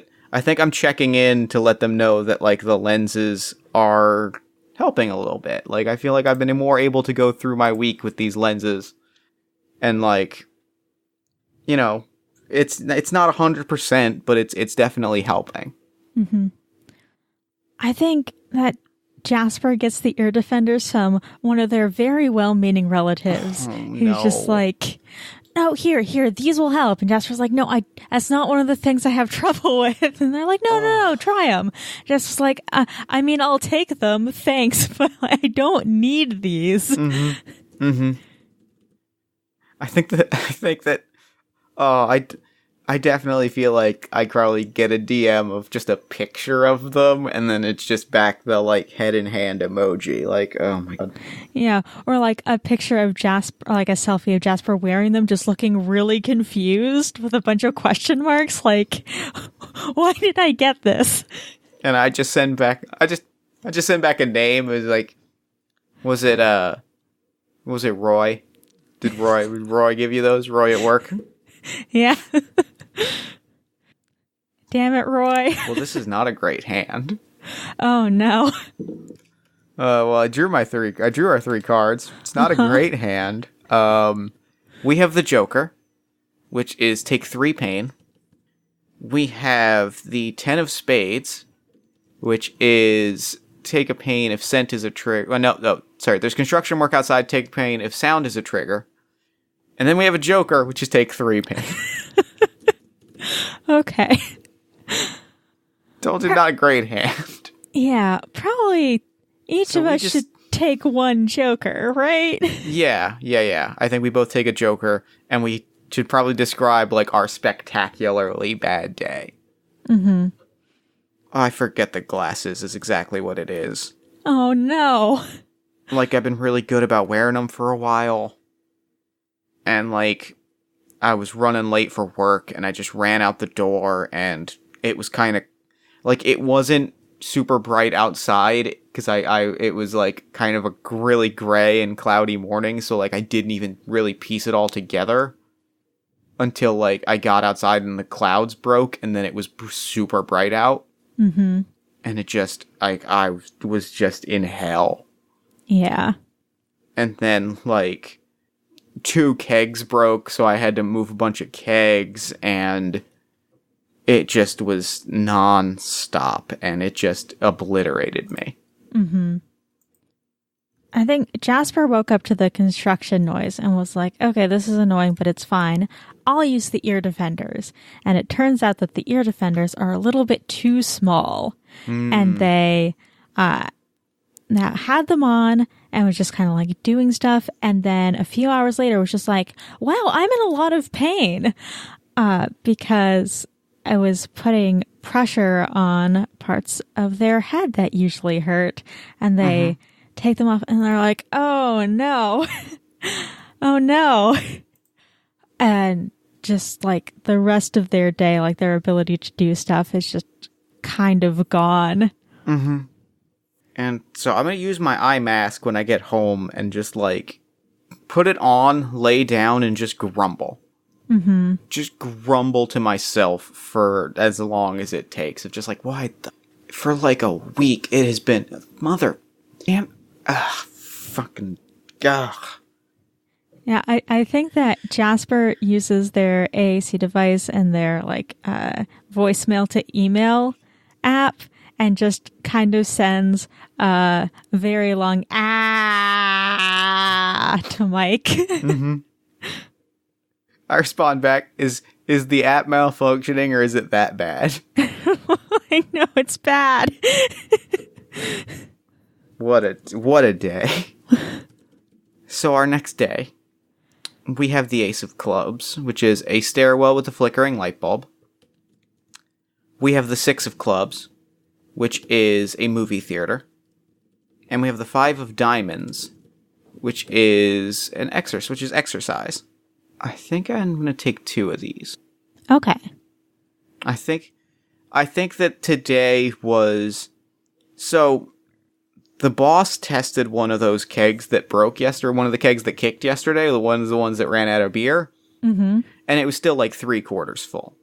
I'm checking in to let them know that like the lenses are helping a little bit. Like I feel like I've been more able to go through my week with these lenses, and like, you know, it's not 100%, but it's definitely helping. Mm-hmm. I think that Jasper gets the ear defenders from one of their very well-meaning relatives who's just like, no, here, these will help. And Jasper's like, no, that's not one of the things I have trouble with. And they're like, no, try them. Jasper's like, I mean, I'll take them, thanks, but I don't need these. Mm-hmm. Mm-hmm. I think that, I definitely feel like I probably get a DM of just a picture of them, and then it's just back the, like, head in hand emoji. Like, oh my god. Yeah, or like a picture of Jasper, like a selfie of Jasper wearing them, just looking really confused with a bunch of question marks. Like, why did I get this? And I just send back, I just send back a name. It was like, was it Roy? Did Roy give you those? Roy at work? Yeah. Damn it, Roy. Well, this is not a great hand. Oh, no. Well, I drew our 3 cards. It's not a great hand. We have the Joker, which is take 3 pain. We have the 10 of Spades, which is take a pain if scent is a trigger. Well, no, sorry. There's construction work outside, take pain if sound is a trigger. And then we have a Joker, which is take 3 pain. Okay. Told you, not a great hand. Yeah, probably each of us should take one Joker, right? Yeah. I think we both take a Joker, and we should probably describe, like, our spectacularly bad day. Mm-hmm. Oh, I forget the glasses is exactly what it is. Oh, no. Like, I've been really good about wearing them for a while. And, like, I was running late for work, and I just ran out the door, and it was kind of, like, it wasn't super bright outside, because it was, like, kind of a really gray and cloudy morning, so, like, I didn't even really piece it all together until, like, I got outside and the clouds broke, and then it was super bright out. Mm-hmm. And it just, I was just in hell. Yeah. And then, like, 2 kegs broke, so I had to move a bunch of kegs, and it just was non-stop, and it just obliterated me. Mm-hmm. I think Jasper woke up to the construction noise and was like, okay, this is annoying, but it's fine. I'll use the ear defenders. And it turns out that the ear defenders are a little bit too small. And they now had them on and was just kind of like doing stuff. And then a few hours later was just like, wow, I'm in a lot of pain because I was putting pressure on parts of their head that usually hurt. And they take them off and they're like, oh no, oh no. And just like the rest of their day, like their ability to do stuff is just kind of gone. Mm-hmm. And so I'm going to use my eye mask when I get home and just like put it on, lay down, and just grumble. Mm-hmm. Just grumble to myself for as long as it takes. It's just like, why? For like a week, it has been mother damn. Fucking. Ugh. Yeah, I think that Jasper uses their AAC device and their like voicemail to email app and just kind of sends a very long to Mike. Mm-hmm. I respond back, is the app malfunctioning or is it that bad? I know, it's bad. What a day. So our next day, we have the Ace of Clubs, which is a stairwell with a flickering light bulb. We have the 6 of Clubs, which is a movie theater. And we have the 5 of Diamonds, which is exercise. I think I'm going to take 2 of these. Okay. I think that today was... So, the boss tested one of those kegs that broke yesterday, one of the kegs that kicked yesterday, the ones that ran out of beer. Mm-hmm. And it was still like 3/4 full.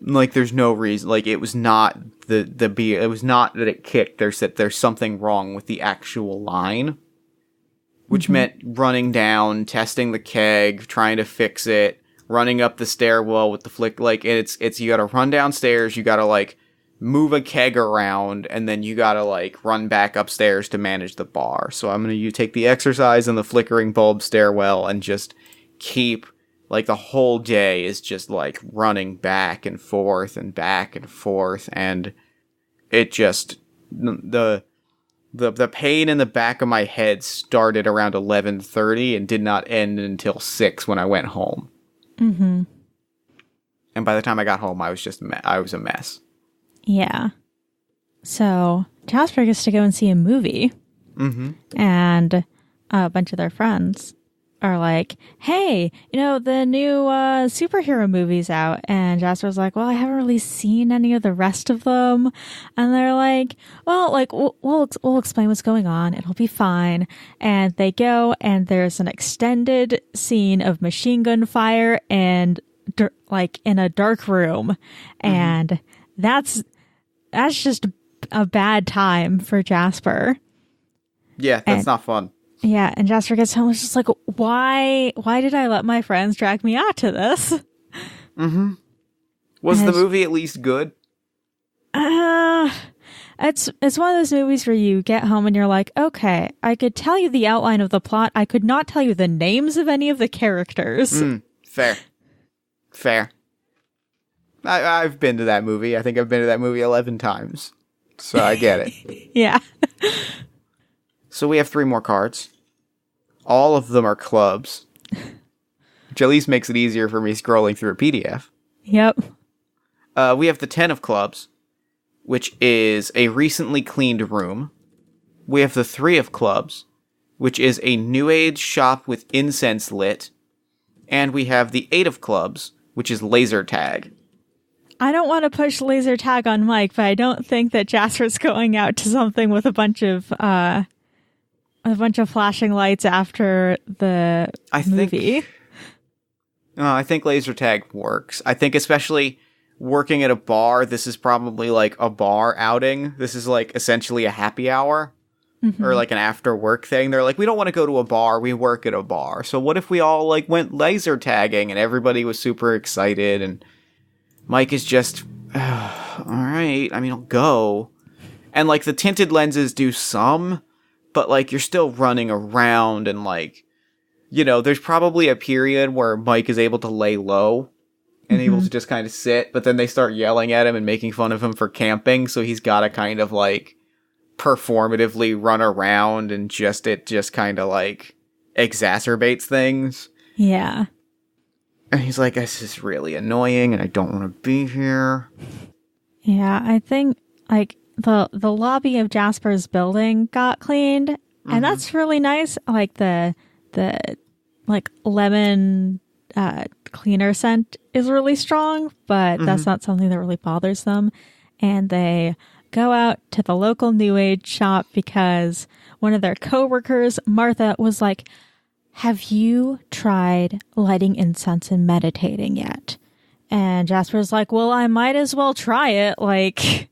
Like, there's no reason. Like, it was not the beer. It was not that it kicked. There's something wrong with the actual line. Which meant running down, testing the keg, trying to fix it, running up the stairwell with the flick. Like, it's you gotta run downstairs, you gotta, like, move a keg around, and then you gotta, like, run back upstairs to manage the bar. So I'm gonna take the exercise and the flickering bulb stairwell and just keep Like, the whole day is just, like, running back and forth and back and forth, and it just... The pain in the back of my head started around 11:30 and did not end until 6 when I went home. Mm-hmm. And by the time I got home, I was just I was a mess. Yeah. So Jasper gets to go and see a movie. Mm-hmm. And a bunch of their friends are like, hey, the new superhero movie's out. And Jasper's like, well, I haven't really seen any of the rest of them. And they're like, well, like, we'll explain what's going on. It'll be fine. And they go, and there's an extended scene of machine gun fire and like in a dark room. And that's just a bad time for Jasper. Yeah, that's not fun. Yeah, and Jasper gets home and is just like, why did I let my friends drag me out to this? Mm-hmm. Was the movie at least good? It's one of those movies where you get home and you're like, okay, I could tell you the outline of the plot. I could not tell you the names of any of the characters. Fair. I've been to that movie. I think I've been to that movie 11 times. So I get it. Yeah. So we have 3 more cards. All of them are clubs. Which at least makes it easier for me scrolling through a PDF. Yep. We have the 10 of clubs, which is a recently cleaned room. We have the 3 of clubs, which is a new age shop with incense lit. And we have the 8 of clubs, which is laser tag. I don't want to push laser tag on Mike, but I don't think that Jasper's going out to something with a bunch of flashing lights after the movie. I think laser tag works. I think especially working at a bar, this is probably like a bar outing. This is like essentially a happy hour or like an after work thing. They're like, we don't want to go to a bar. We work at a bar. So what if we all like went laser tagging and everybody was super excited and Mike is just, all right, I mean, I'll go. And like the tinted lenses do some, but like you're still running around and like, there's probably a period where Mike is able to lay low and able to just kind of sit, but then they start yelling at him and making fun of him for camping. So he's got to kind of like performatively run around and it just kind of like exacerbates things. Yeah. And he's like, this is really annoying and I don't want to be here. Yeah, I think like the lobby of Jasper's building got cleaned and that's really nice. Like the like lemon cleaner scent is really strong, but that's not something that really bothers them. And they go out to the local New Age shop because one of their coworkers, Martha, was like, have you tried lighting incense and meditating yet? And Jasper's like, well, I might as well try it. Like,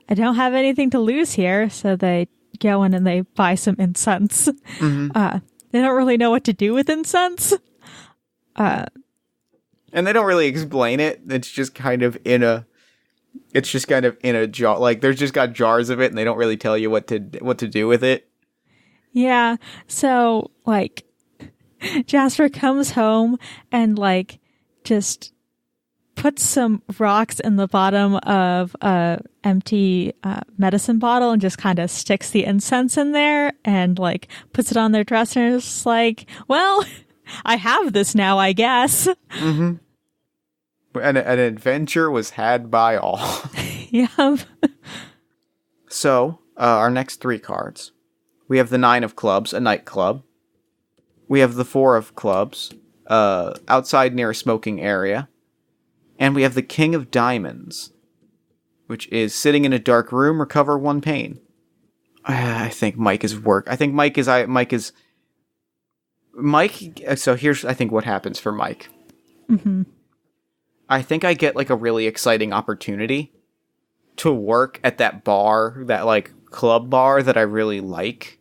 I don't have anything to lose here. So they go in and they buy some incense. They don't really know what to do with incense. And they don't really explain it. It's just kind of in a jar. Like, there's just got jars of it and they don't really tell you what to do with it. Yeah. So, like, Jasper comes home and, like, just puts some rocks in the bottom of a empty medicine bottle and just kind of sticks the incense in there and, like, puts it on their dresser and is just like, well, I have this now, I guess. An adventure was had by all. Yep. So, our next 3 cards. We have the 9 of clubs, a nightclub. We have the 4 of clubs, outside near a smoking area. And we have the King of Diamonds, which is sitting in a dark room, recover 1 pain. I think Mike is work. I think Mike is. So here's, I think, what happens for Mike. I think I get like a really exciting opportunity to work at that bar, that like club bar that I really like.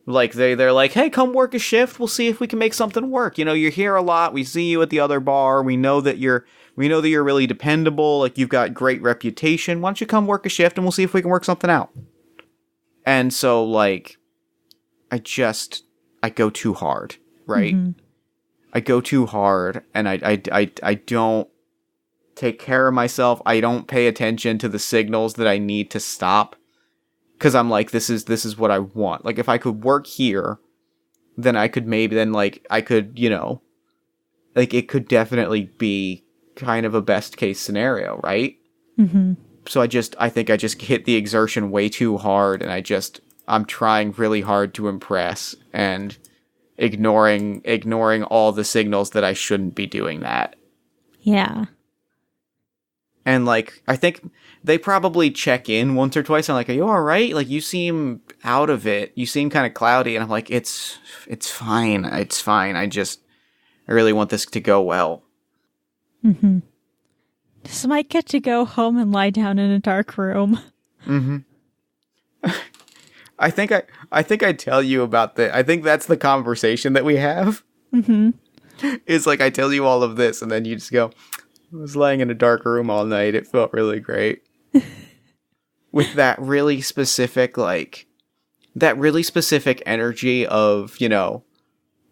Like they're like, hey, come work a shift. We'll see if we can make something work. You're here a lot. We see you at the other bar. We know that you're really dependable. Like, you've got great reputation. Why don't you come work a shift and we'll see if we can work something out. And so like, I go too hard, right? I go too hard, and I don't take care of myself. I don't pay attention to the signals that I need to stop, because I'm like, this is what I want. Like, if I could work here, then I could I could, like, it could definitely be kind of a best case scenario, right? Mm-hmm. So I think I just hit the exertion way too hard, and I'm trying really hard to impress, and ignoring all the signals that I shouldn't be doing that. Yeah. And, like, I think they probably check in once or twice. I'm like, are you all right? Like, you seem out of it. You seem kind of cloudy. And I'm like, it's fine. It's fine. I really want this to go well. Mm-hmm. Does Mike get to go home and lie down in a dark room? Mm-hmm. I think I tell you about I think that's the conversation that we have. Mm-hmm. It's like, I tell you all of this, and then you just go, I was laying in a dark room all night. It felt really great. With that really specific, energy of,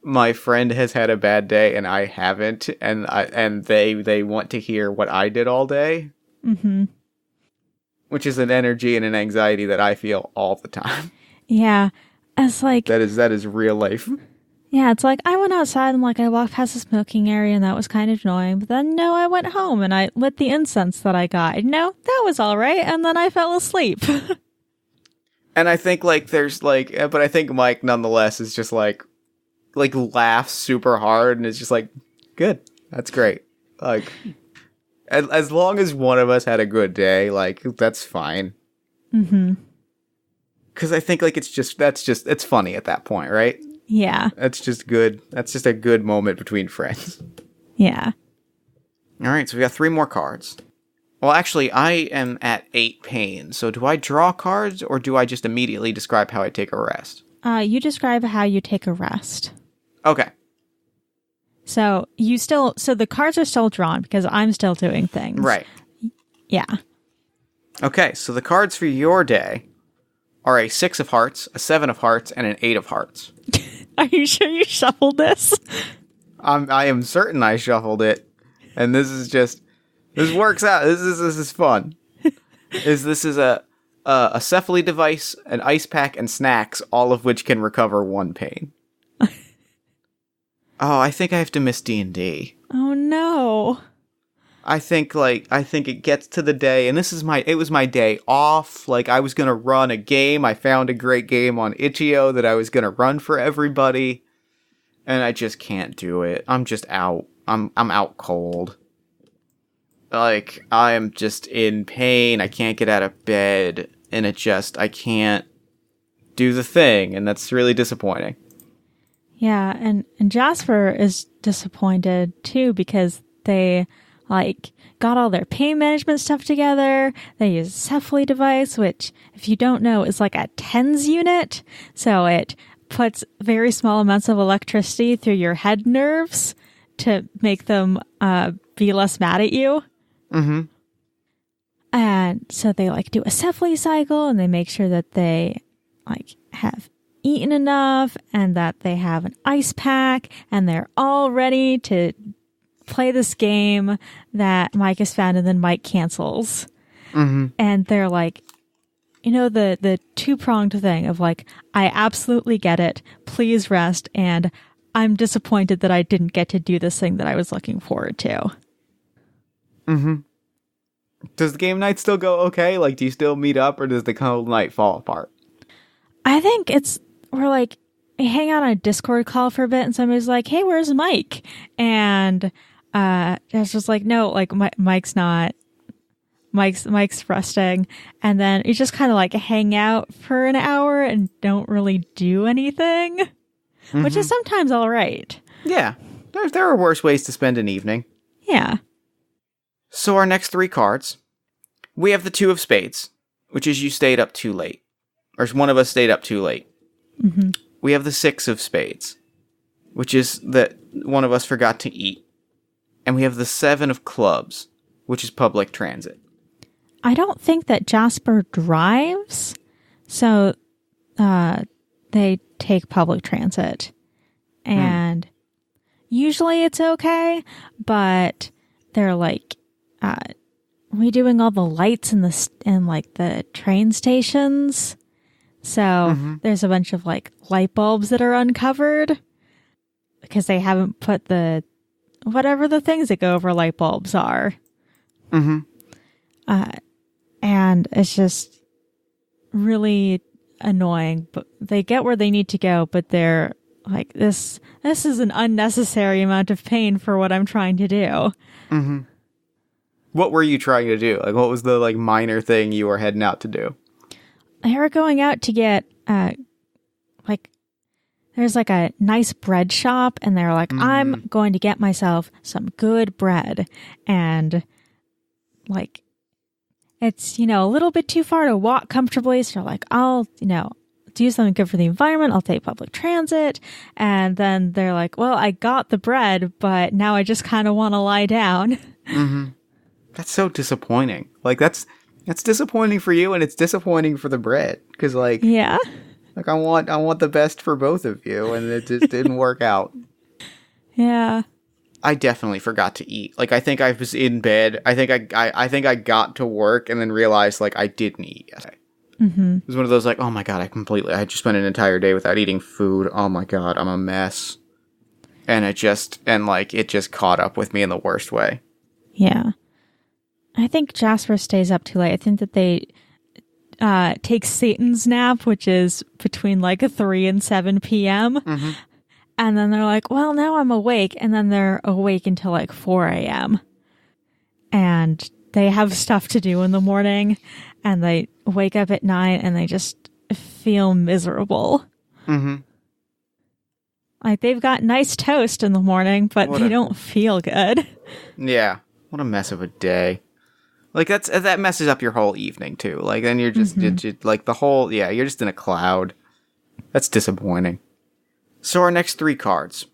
my friend has had a bad day and I haven't, and they want to hear what I did all day. Mm-hmm. Which is an energy and an anxiety that I feel all the time. Yeah. It's like... That is real life. Yeah, it's like, I went outside and, I walked past the smoking area and that was kind of annoying. But then, no, I went home and I lit the incense that I got. And, no, that was all right. And then I fell asleep. And I think, but I think Mike, nonetheless, is just, laughs super hard and is just like, good. That's great. Like... As long as one of us had a good day, that's fine. Mm-hmm. Because I think, it's funny at that point, right? Yeah. That's just good. That's just a good moment between friends. Yeah. All right, so we got 3 more cards. Well, actually, I am at 8 pain. So do I draw cards, or do I just immediately describe how I take a rest? You describe how you take a rest. Okay. So the cards are still drawn because I'm still doing things. Right. Yeah. Okay, so the cards for your day are a 6 of hearts, a 7 of hearts, and an 8 of hearts. Are you sure you shuffled this? I am certain I shuffled it, and this works out. This is fun. This is a Cephaly device, an ice pack, and snacks, all of which can recover 1 pain. Oh, I think I have to miss D&D. Oh no. I think it gets to the day, and it was my day off. I was gonna run a game. I found a great game on Itch.io that I was gonna run for everybody, and I just can't do it. I'm just out. I'm out cold. I am just in pain. I can't get out of bed, and I can't do the thing, and that's really disappointing. Yeah, and Jasper is disappointed too because they got all their pain management stuff together. They use a Cephaly device, which, if you don't know, is like a TENS unit. So it puts very small amounts of electricity through your head nerves to make them be less mad at you. Mm-hmm. And so they do a Cephaly cycle, and they make sure that they have eaten enough and that they have an ice pack and they're all ready to play this game that Mike has found, and then Mike cancels. Mm-hmm. And they're the 2-pronged thing of I absolutely get it. Please rest. And I'm disappointed that I didn't get to do this thing that I was looking forward to. Mm-hmm. Does the game night still go okay? Do you still meet up, or does the whole night fall apart? I think we're we hang out on a Discord call for a bit, and somebody's like, hey, where's Mike? And it's just no, Mike's not. Mike's resting. And then you just kind of hang out for an hour and don't really do anything, mm-hmm. which is sometimes all right. Yeah. There are worse ways to spend an evening. Yeah. So our next 3 cards, we have the 2 of spades, which is you stayed up too late. Or one of us stayed up too late. Mm-hmm. We have the 6 of spades, which is that one of us forgot to eat. And we have the 7 of clubs, which is public transit. I don't think that Jasper drives, so they take public transit. And usually it's okay, but they're like redoing all the lights in the train stations. So there's a bunch of like light bulbs that are uncovered because they haven't put the whatever the things that go over light bulbs are. And it's just really annoying, but they get where they need to go, but they're like, this is an unnecessary amount of pain for what I'm trying to do. What were you trying to do? Like, what was the like minor thing you were heading out to do? They were going out to get there's like a nice bread shop, and they're like, I'm going to get myself some good bread, and like it's, a little bit too far to walk comfortably. So like, I'll, do something good for the environment. I'll take public transit. And then they're like, well, I got the bread, but now I just kind of want to lie down. That's so disappointing. Like, that's disappointing for you, and it's disappointing for the bread. Because, like, yeah. Like, I want the best for both of you, and it just didn't work out. Yeah. I definitely forgot to eat. Like, I think I was in bed. I think I got to work and then realized, like, I didn't eat yesterday. It was one of those, like, oh my god, I just spent an entire day without eating food. Oh my god, I'm a mess. And it just caught up with me in the worst way. Yeah. I think Jasper stays up too late. I think that they take Satan's nap, which is between, like, 3 and 7 p.m., and then they're like, well, now I'm awake. And then they're awake until like 4 a.m. And they have stuff to do in the morning. And they wake up at 9 and they just feel miserable. Like, they've got nice toast in the morning, but they don't feel good. Yeah. What a mess of a day. Like, that messes up your whole evening, too. Like, then you're just, like, you're just in a cloud. That's disappointing. So our next 3 cards,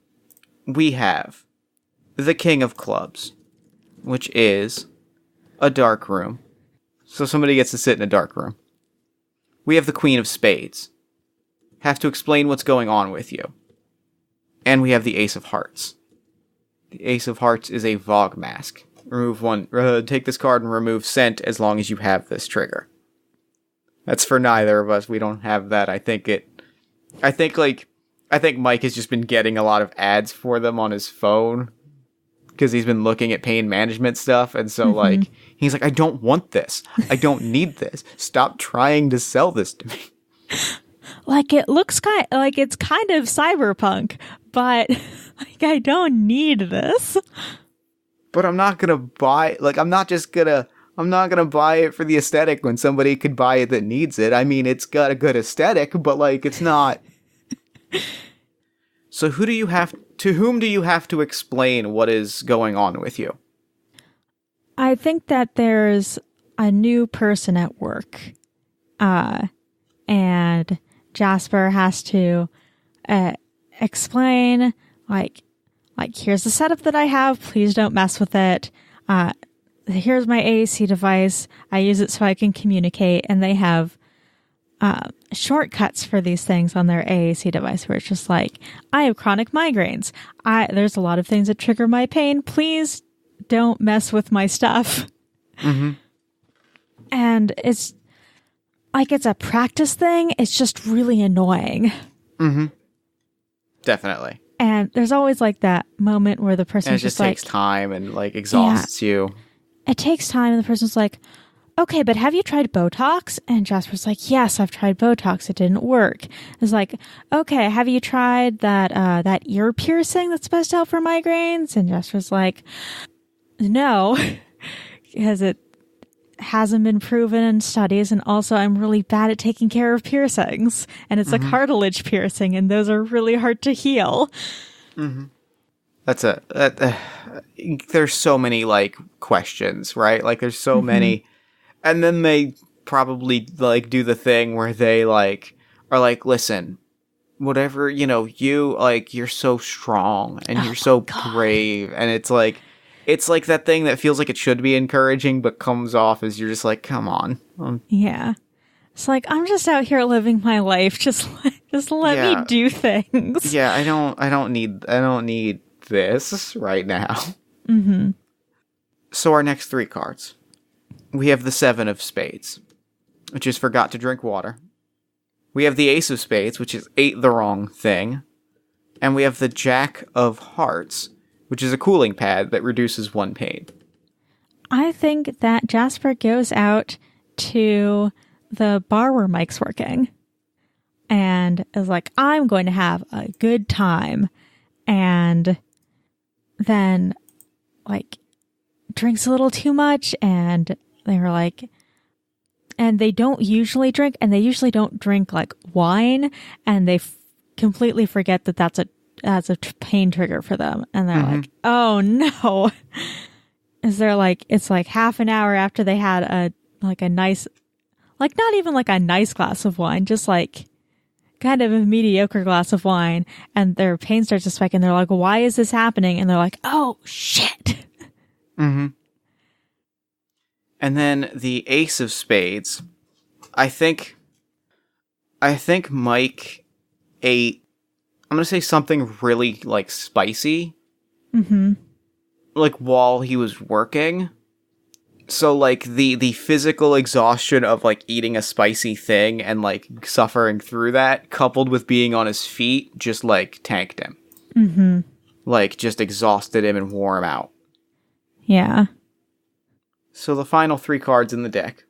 we have the King of Clubs, which is a dark room. So somebody gets to sit in a dark room. We have the Queen of Spades. Have to explain what's going on with you. And we have the Ace of Hearts. The Ace of Hearts is a Vogue mask. Take this card and remove scent as long as you have this trigger. That's for neither of us. We don't have that. I think Mike has just been getting a lot of ads for them on his phone because he's been looking at pain management stuff. And so, like, he's like, I don't want this. I don't need this. Stop trying to sell this to me. Like, it looks like it's kind of cyberpunk, but like, I don't need this. But I'm not going to buy, like, I'm not going to buy it for the aesthetic when somebody could buy it that needs it. I mean, it's got a good aesthetic, but, like, it's not. So to whom do you have to explain what is going on with you? I think that there's a new person at work. And Jasper has to explain, like, here's the setup that I have. Please don't mess with it. Here's my AAC device. I use it so I can communicate. And they have shortcuts for these things on their AAC device where it's just like, I have chronic migraines. There's a lot of things that trigger my pain. Please don't mess with my stuff. And it's like, it's a practice thing. It's just really annoying. Definitely. And there's always like that moment where the person just takes time and like exhausts you. It takes time, and the person's like, okay, but have you tried Botox? And Jasper's like, yes, I've tried Botox. It didn't work. It's like, okay, have you tried that ear piercing that's supposed to help for migraines? And Jasper's like, no, because it hasn't been proven in studies. And also, I'm really bad at taking care of piercings. And it's a cartilage piercing, and those are really hard to heal. That's there's so many, like, questions, right? Like, there's so many. And then they probably, like, do the thing where they, like, are like, listen, whatever, you, like, you're so strong and you're so brave. And it's like that thing that feels like it should be encouraging, but comes off as you're just like, come on. Yeah. It's like, I'm just out here living my life. Just let me do things. Yeah, I don't need this right now. Mm-hmm. So our next 3 cards. We have the 7 of Spades, which is forgot to drink water. We have the Ace of Spades, which is ate the wrong thing. And we have the Jack of Hearts, which is a cooling pad that reduces 1 pain. I think that Jasper goes out to the bar where Mike's working and is like, I'm going to have a good time. And then, like, drinks a little too much, and they were like, and they don't usually drink, and they usually don't drink, like, wine, and they completely forget that that's a pain trigger for them. And they're like, oh no. Is there like, it's like half an hour after they had a nice, like not even like a nice glass of wine, just like kind of a mediocre glass of wine, and their pain starts to spike, and they're like, why is this happening? And they're like, oh shit. Mm-hmm. And then the Ace of Spades. I think Mike ate, I'm going to say something really like spicy. Mm-hmm. Like while he was working. So like the physical exhaustion of like eating a spicy thing and like suffering through that, coupled with being on his feet, just like tanked him. Mm-hmm. Like just exhausted him and wore him out. Yeah. So the final 3 cards in the deck.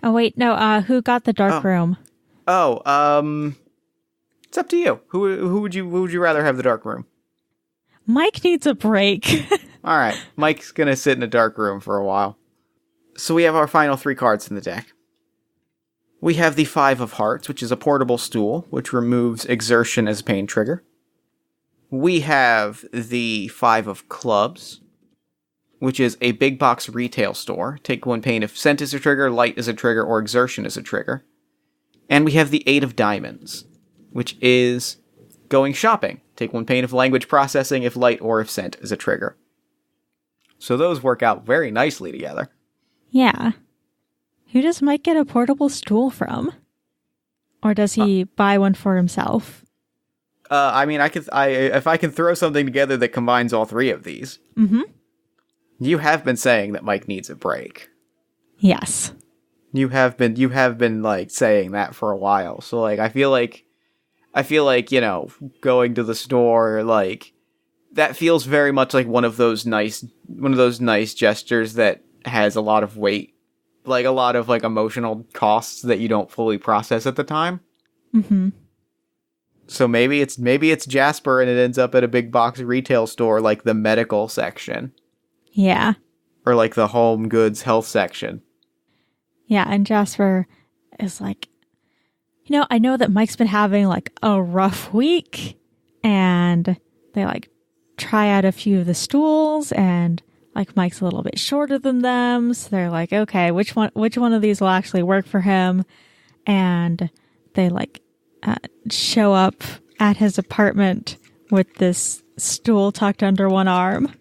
Oh wait, no, who got the dark room? It's up to you. Who would you rather have the dark room? Mike needs a break. All right, Mike's going to sit in a dark room for a while. So we have our final 3 cards in the deck. We have the 5 of Hearts, which is a portable stool, which removes exertion as a pain trigger. We have the 5 of Clubs, which is a big box retail store. Take 1 pain if scent is a trigger, light is a trigger, or exertion is a trigger. And we have the 8 of Diamonds, which is going shopping. Take 1 pain if language processing, if light, or if scent is a trigger. So those work out very nicely together. Yeah. Who does Mike get a portable stool from? Or does he buy one for himself? I mean, if I can throw something together that combines all 3 of these. Mm-hmm. You have been saying that Mike needs a break. Yes. You have been like saying that for a while. So like I feel like, you know, going to the store, like that feels very much like one of those nice gestures that has a lot of weight, like a lot of like emotional costs that you don't fully process at the time. Mm-hmm. So maybe it's Jasper and it ends up at a big box retail store like the medical section. Yeah. Or like the home goods health section. Yeah, and Jasper is like, you know, I know that Mike's been having like a rough week, and they like try out a few of the stools, and like Mike's a little bit shorter than them, so they're like, okay, which one of these will actually work for him? And they like show up at his apartment with this stool tucked under one arm.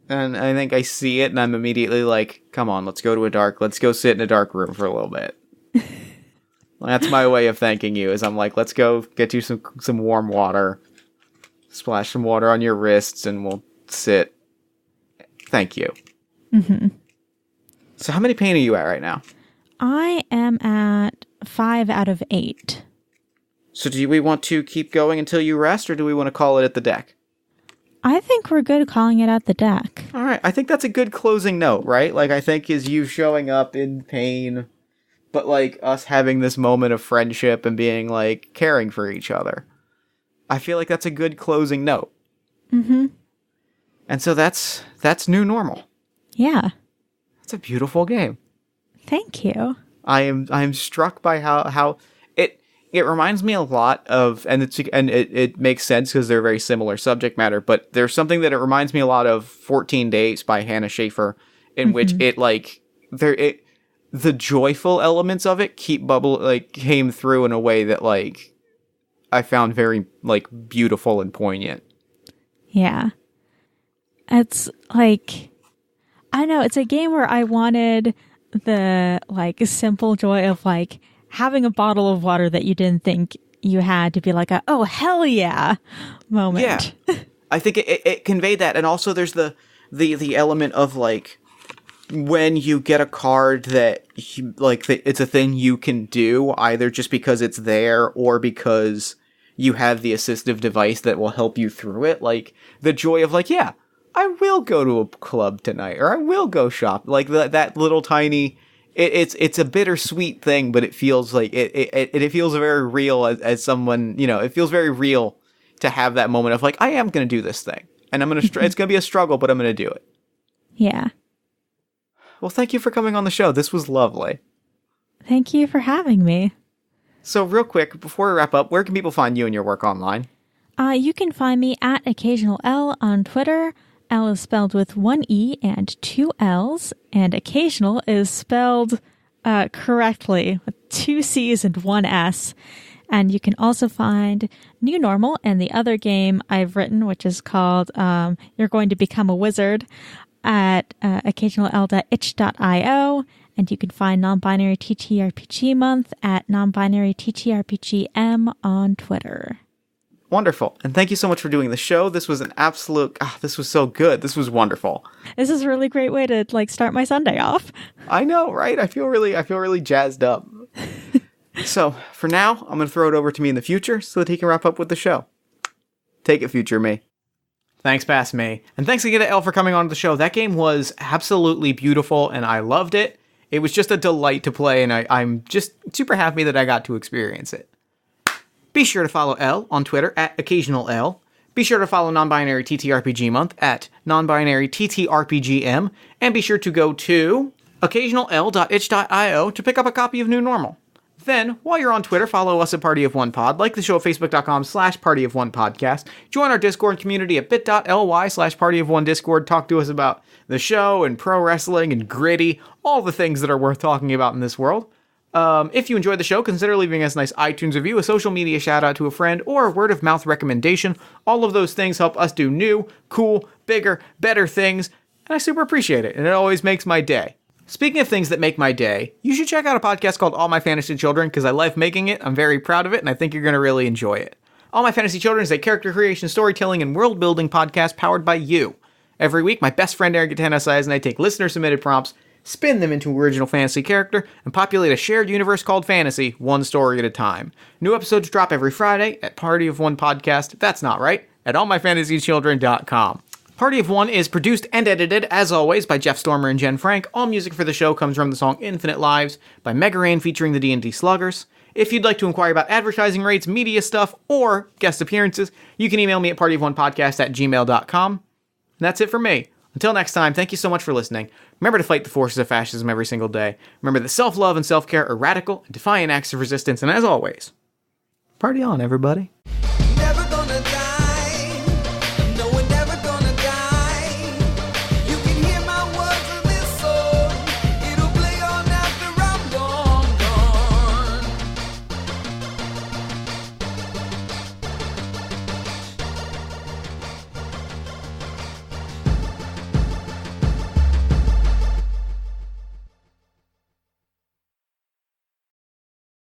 And I think I see it, and I'm immediately like, come on, let's go sit in a dark room for a little bit. That's my way of thanking you, is I'm like, let's go get you some warm water, splash some water on your wrists, and we'll sit. Thank you. Mm-hmm. So how many pain are you at right now? I am at 5 out of 8. So do we want to keep going until you rest, or do we want to call it at the deck? I think we're good calling it at the deck. All right. I think that's a good closing note, right? Like, I think is you showing up in pain, but like us having this moment of friendship and being like caring for each other. I feel like that's a good closing note. Mm-hmm. And so that's new normal. Yeah. It's a beautiful game. Thank you. I am struck by how it reminds me a lot of, and it makes sense because they're very similar subject matter, but there's something that it reminds me a lot of 14 Days by Hannah Schaffer, in which it like the joyful elements of it came through in a way that like I found very like beautiful and poignant. Yeah. It's like, I don't know, it's a game where I wanted the like simple joy of like having a bottle of water that you didn't think you had to be like oh hell yeah moment. I think it conveyed that. And also there's the element of, like, when you get a card that, it's a thing you can do, either just because it's there or because you have the assistive device that will help you through it. Like, the joy of, like, yeah, I will go to a club tonight, or I will go shop. Like, that little tiny... It's a bittersweet thing, but it feels like it feels very real as someone, it feels very real to have that moment of, like, I am going to do this thing, and it's going to be a struggle, but I'm going to do it. Yeah. Well, thank you for coming on the show. This was lovely. Thank you for having me. So real quick, before we wrap up, where can people find you and your work online? You can find me at Occasional L on Twitter. L is spelled with one E and two L's, and occasional is spelled correctly with two C's and one S. And you can also find New Normal and the other game I've written, which is called You're Going to Become a Wizard, at occasional.itch.io. And you can find Non-Binary TTRPG Month at Non-Binary TTRPGM on Twitter. Wonderful. And thank you so much for doing the show. This was an absolute... this was so good. This was wonderful. This is a really great way to, like, start my Sunday off. I know, right? I feel really jazzed up. So, for now, I'm going to throw it over to me in the future so that he can wrap up with the show. Take it, future me. Thanks, past me. And thanks again to Elle for coming on the show. That game was absolutely beautiful, and I loved it. It was just a delight to play, and I'm just super happy that I got to experience it. Be sure to follow Elle on Twitter at OccasionalL. Be sure to follow Non-Binary TTRPG Month at Non-Binary TTRPGM. And be sure to go to occasional.itch.io to pick up a copy of New Normal. Then, while you're on Twitter, follow us at Party of One Pod, like the show at facebook.com/Party of One Podcast. Join our Discord community at bit.ly/Party of One Discord. Talk to us about the show and pro wrestling and gritty, all the things that are worth talking about in this world. If you enjoyed the show, consider leaving us a nice iTunes review, a social media shout out to a friend, or a word of mouth recommendation. All of those things help us do new, cool, bigger, better things, and I super appreciate it, and it always makes my day. Speaking of things that make my day, you should check out a podcast called All My Fantasy Children, because I love making it, I'm very proud of it, and I think you're going to really enjoy it. All My Fantasy Children is a character creation, storytelling, and world-building podcast powered by you. Every week, my best friend Eric Gatanasai and I take listener-submitted prompts, spin them into original fantasy character, and populate a shared universe called fantasy, one story at a time. New episodes drop every Friday at Party of One Podcast, that's not right, at allmyfantasychildren.com. Party of One is produced and edited, as always, by Jeff Stormer and Jen Frank. All music for the show comes from the song Infinite Lives by Mega Ran featuring the D&D Sluggers. If you'd like to inquire about advertising rates, media stuff, or guest appearances, you can email me at partyofonepodcast@gmail.com. And that's it for me. Until next time, thank you so much for listening. Remember to fight the forces of fascism every single day. Remember that self-love and self-care are radical and defiant acts of resistance. And as always, party on, everybody.